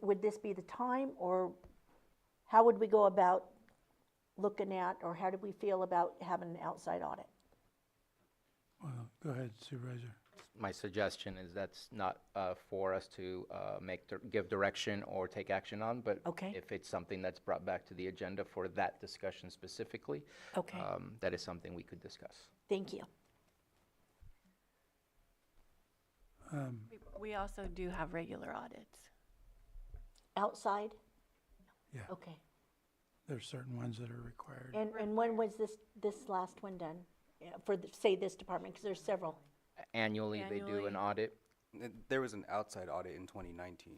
would this be the time, or how would we go about looking at, or how do we feel about having an outside audit? Well, go ahead, Supervisor. My suggestion is that's not for us to give direction or take action on, but Okay. if it's something that's brought back to the agenda for that discussion specifically, Okay. that is something we could discuss. Thank you. We also do have regular audits. Outside? Yeah. Okay. There's certain ones that are required. And when was this last one done? For, say, this department, because there's several. Annually, they do an audit. There was an outside audit in 2019.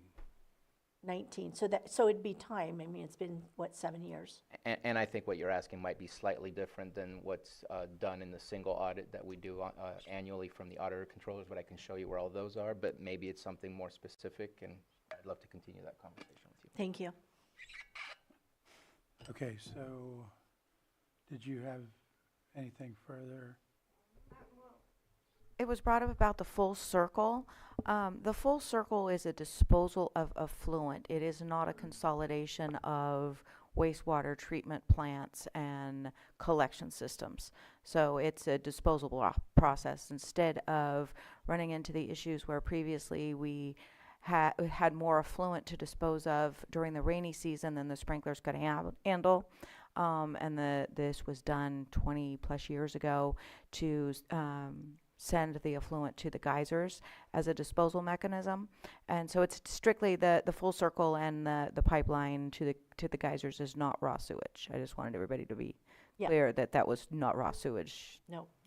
19, so it'd be time. I mean, it's been, what, 7 years? And I think what you're asking might be slightly different than what's done in the single audit that we do annually from the auditor controllers, but I can show you where all those are, but maybe it's something more specific, and I'd love to continue that conversation with you. Thank you. Okay, so did you have anything further? It was brought up about the full circle. The full circle is a disposal of effluent. It is not a consolidation of wastewater treatment plants and collection systems. So it's a disposable process instead of running into the issues where previously we had more effluent to dispose of during the rainy season than the sprinklers could handle. And this was done 20 plus years ago to send the effluent to the geysers as a disposal mechanism. And so it's strictly the full circle, and the pipeline to the geysers is not raw sewage. I just wanted everybody to be clear that that was not raw sewage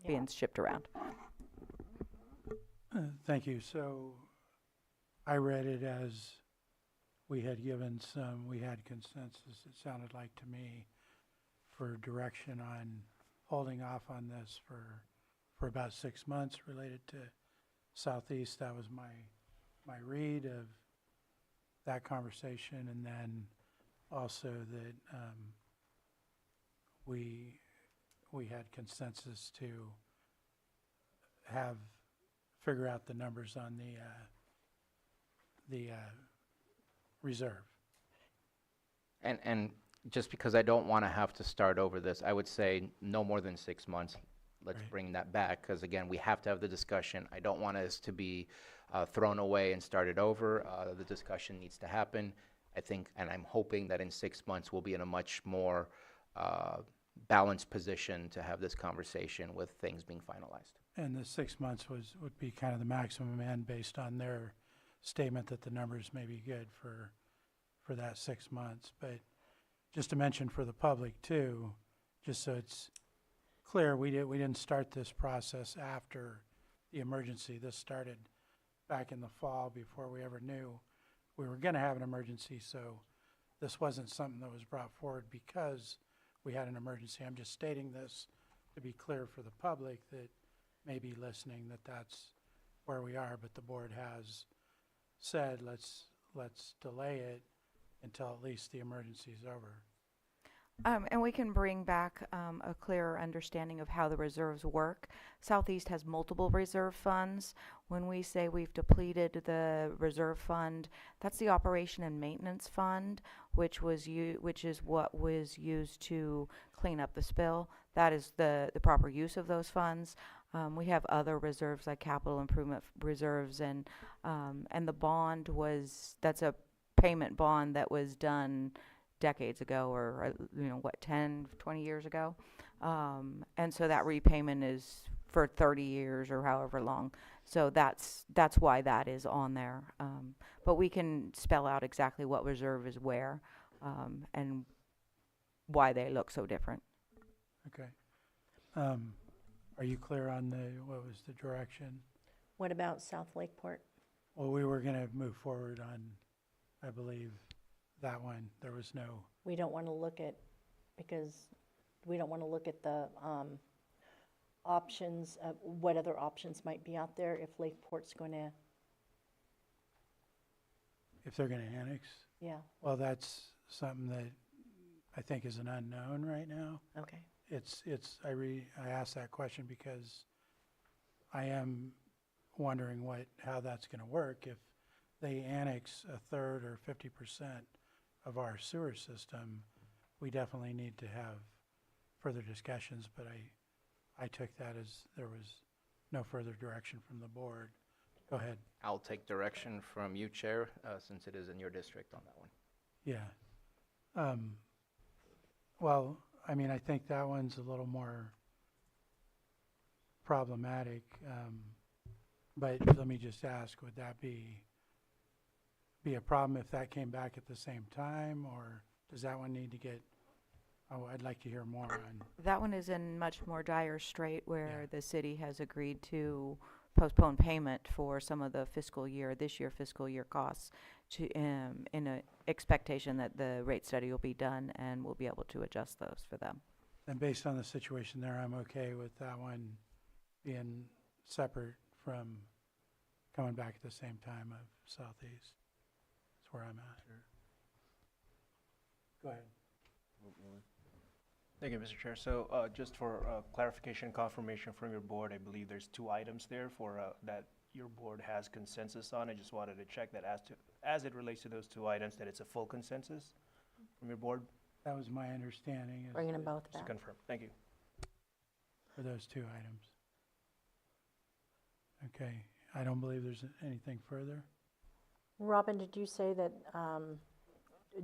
being shipped around. Thank you. So I read it as we had given we had consensus, it sounded like to me, for direction on holding off on this for about 6 months related to Southeast. That was my read of that conversation, and then also that we had consensus to figure out the numbers on the reserve. And just because I don't want to have to start over this, I would say no more than 6 months. Let's Right. bring that back, because again, we have to have the discussion. I don't want us to be thrown away and started over. The discussion needs to happen. I think, and I'm hoping that in 6 months, we'll be in a much more balanced position to have this conversation with things being finalized. And the 6 months would be kind of the maximum end based on their statement that the numbers may be good for that 6 months. But just to mention for the public too, just so it's clear, we didn't start this process after the emergency. This started back in the fall before we ever knew we were going to have an emergency. So this wasn't something that was brought forward because we had an emergency. I'm just stating this to be clear for the public that may be listening, that that's where we are. But the board has said, let's delay it until at least the emergency is over. And we can bring back a clearer understanding of how the reserves work. Southeast has multiple reserve funds. When we say we've depleted the reserve fund, that's the operation and maintenance fund, which is what was used to clean up the spill. That is the proper use of those funds. We have other reserves like capital improvement reserves, and the bond that's a payment bond that was done decades ago, or 10, 20 years ago. And so that repayment is for 30 years or however long. So that's why that is on there. But we can spell out exactly what reserve is where, and why they look so different. Okay. Are you clear on what was the direction? What about South Lakeport? Well, we were going to move forward on, I believe, that one. There was no, We don't want to look at, because we don't want to look at the options, of what other options might be out there if Lakeport's going to, if they're going to annex. yeah, Well, that's something that I think is an unknown right now. okay. I asked that question because I am wondering how that's going to work. If they annex a third or 50% of our sewer system, we definitely need to have further discussions, but I took that as there was no further direction from the board. Go ahead. I'll take direction from you, Chair, since it is in your district on that one. Yeah. Well, I mean, I think that one's a little more problematic. But let me just ask, would that be a problem if that came back at the same time, or does that one need to get, I'd like to hear more on. That one is in much more dire strait, where the city has agreed to postpone payment for some of the this year fiscal year costs to, in a expectation that the rate study will be done and we'll be able to adjust those for them. And based on the situation there, I'm okay with that one being separate from coming back at the same time of Southeast. That's where I'm at. Go ahead. Thank you, Mr. Chair. So just for clarification, confirmation from your board, I believe there's 2 items there that your board has consensus on. I just wanted to check that as it relates to those 2 items, that it's a full consensus from your board. That was my understanding. Is Bringing them both Just to back. confirm. Thank you. for those 2 items. Okay, I don't believe there's anything further. Robin, did you say that,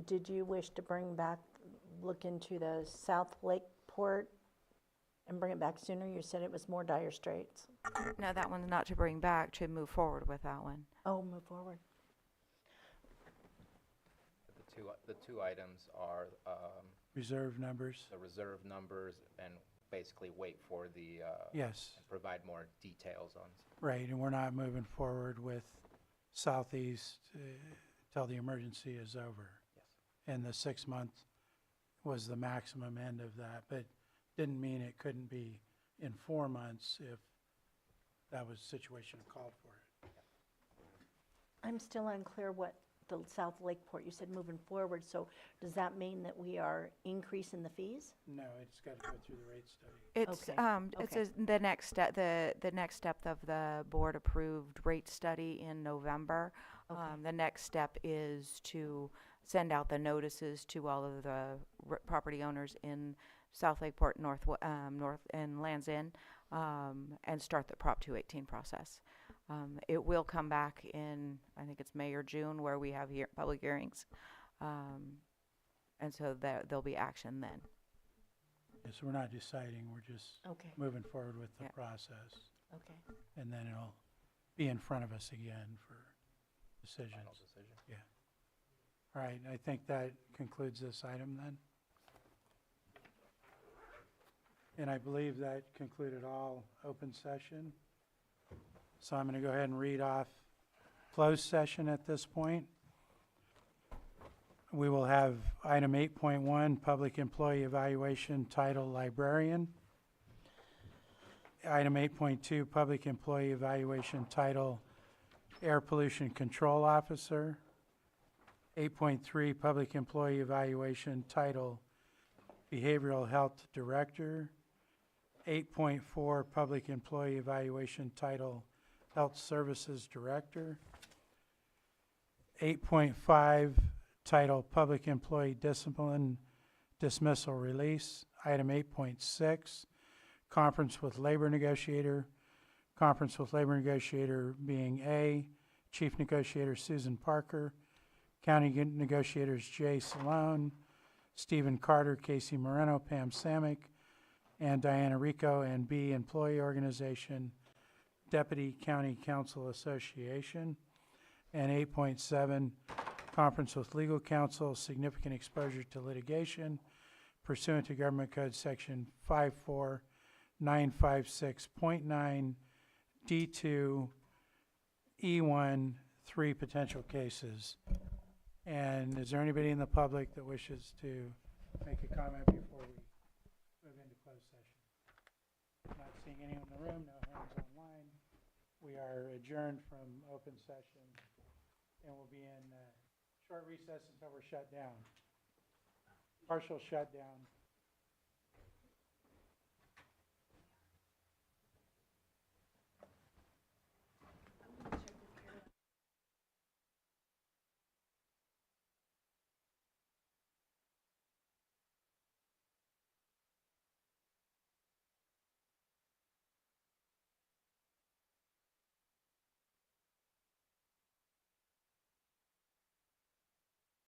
did you wish to look into the South Lakeport and bring it back sooner? You said it was more dire straits. No, that one's not to bring back, to move forward with that one. Oh, move forward. The two items are Reserve numbers. the reserve numbers, and basically wait for Yes. and provide more details on. Right, and we're not moving forward with southeast till the emergency is over. Yes. And the 6 months was the maximum end of that, but didn't mean it couldn't be in 4 months if that was the situation that called for it. I'm still unclear what the South Lakeport, you said moving forward, so does that mean that we are increasing the fees? No, it's got to go through the rate study. It's, Okay. it's the next step, the next step of the board-approved rate study in November. Okay. The next step is to send out the notices to all of the property owners in South Lakeport, North and Land's End, and start the Prop 218 process. It will come back in, I think it's May or June, where we have public hearings. And so there'll be action then. Yes, we're not deciding, we're just Okay. moving forward with the Yeah. process. Okay. And then it'll be in front of us again for decisions. Final decision. Yeah. All right, I think that concludes this item then. And I believe that concluded all open session. So I'm going to go ahead and read off closed session at this point. We will have item 8.1, public employee evaluation, title librarian. Item 8.2, public employee evaluation, title air pollution control officer. 8.3, public employee evaluation, title behavioral health director. 8.4, public employee evaluation, title health services director. 8.5, title public employee discipline dismissal release. Item 8.6, conference with labor negotiator. Conference with labor negotiator being A, chief negotiator Susan Parker, county negotiators Jay Salone, Stephen Carter, Casey Moreno, Pam Samick, and Diana Rico, and B, employee organization, Deputy County Council Association. And 8.7, conference with legal counsel, significant exposure to litigation pursuant to Government Code Section 54956.9 D2 E1, 3 potential cases. And is there anybody in the public that wishes to make a comment before we move into closed session? Not seeing anyone in the room, no hands online. We are adjourned from open session and we'll be in short recess until we're shut down. Partial shutdown.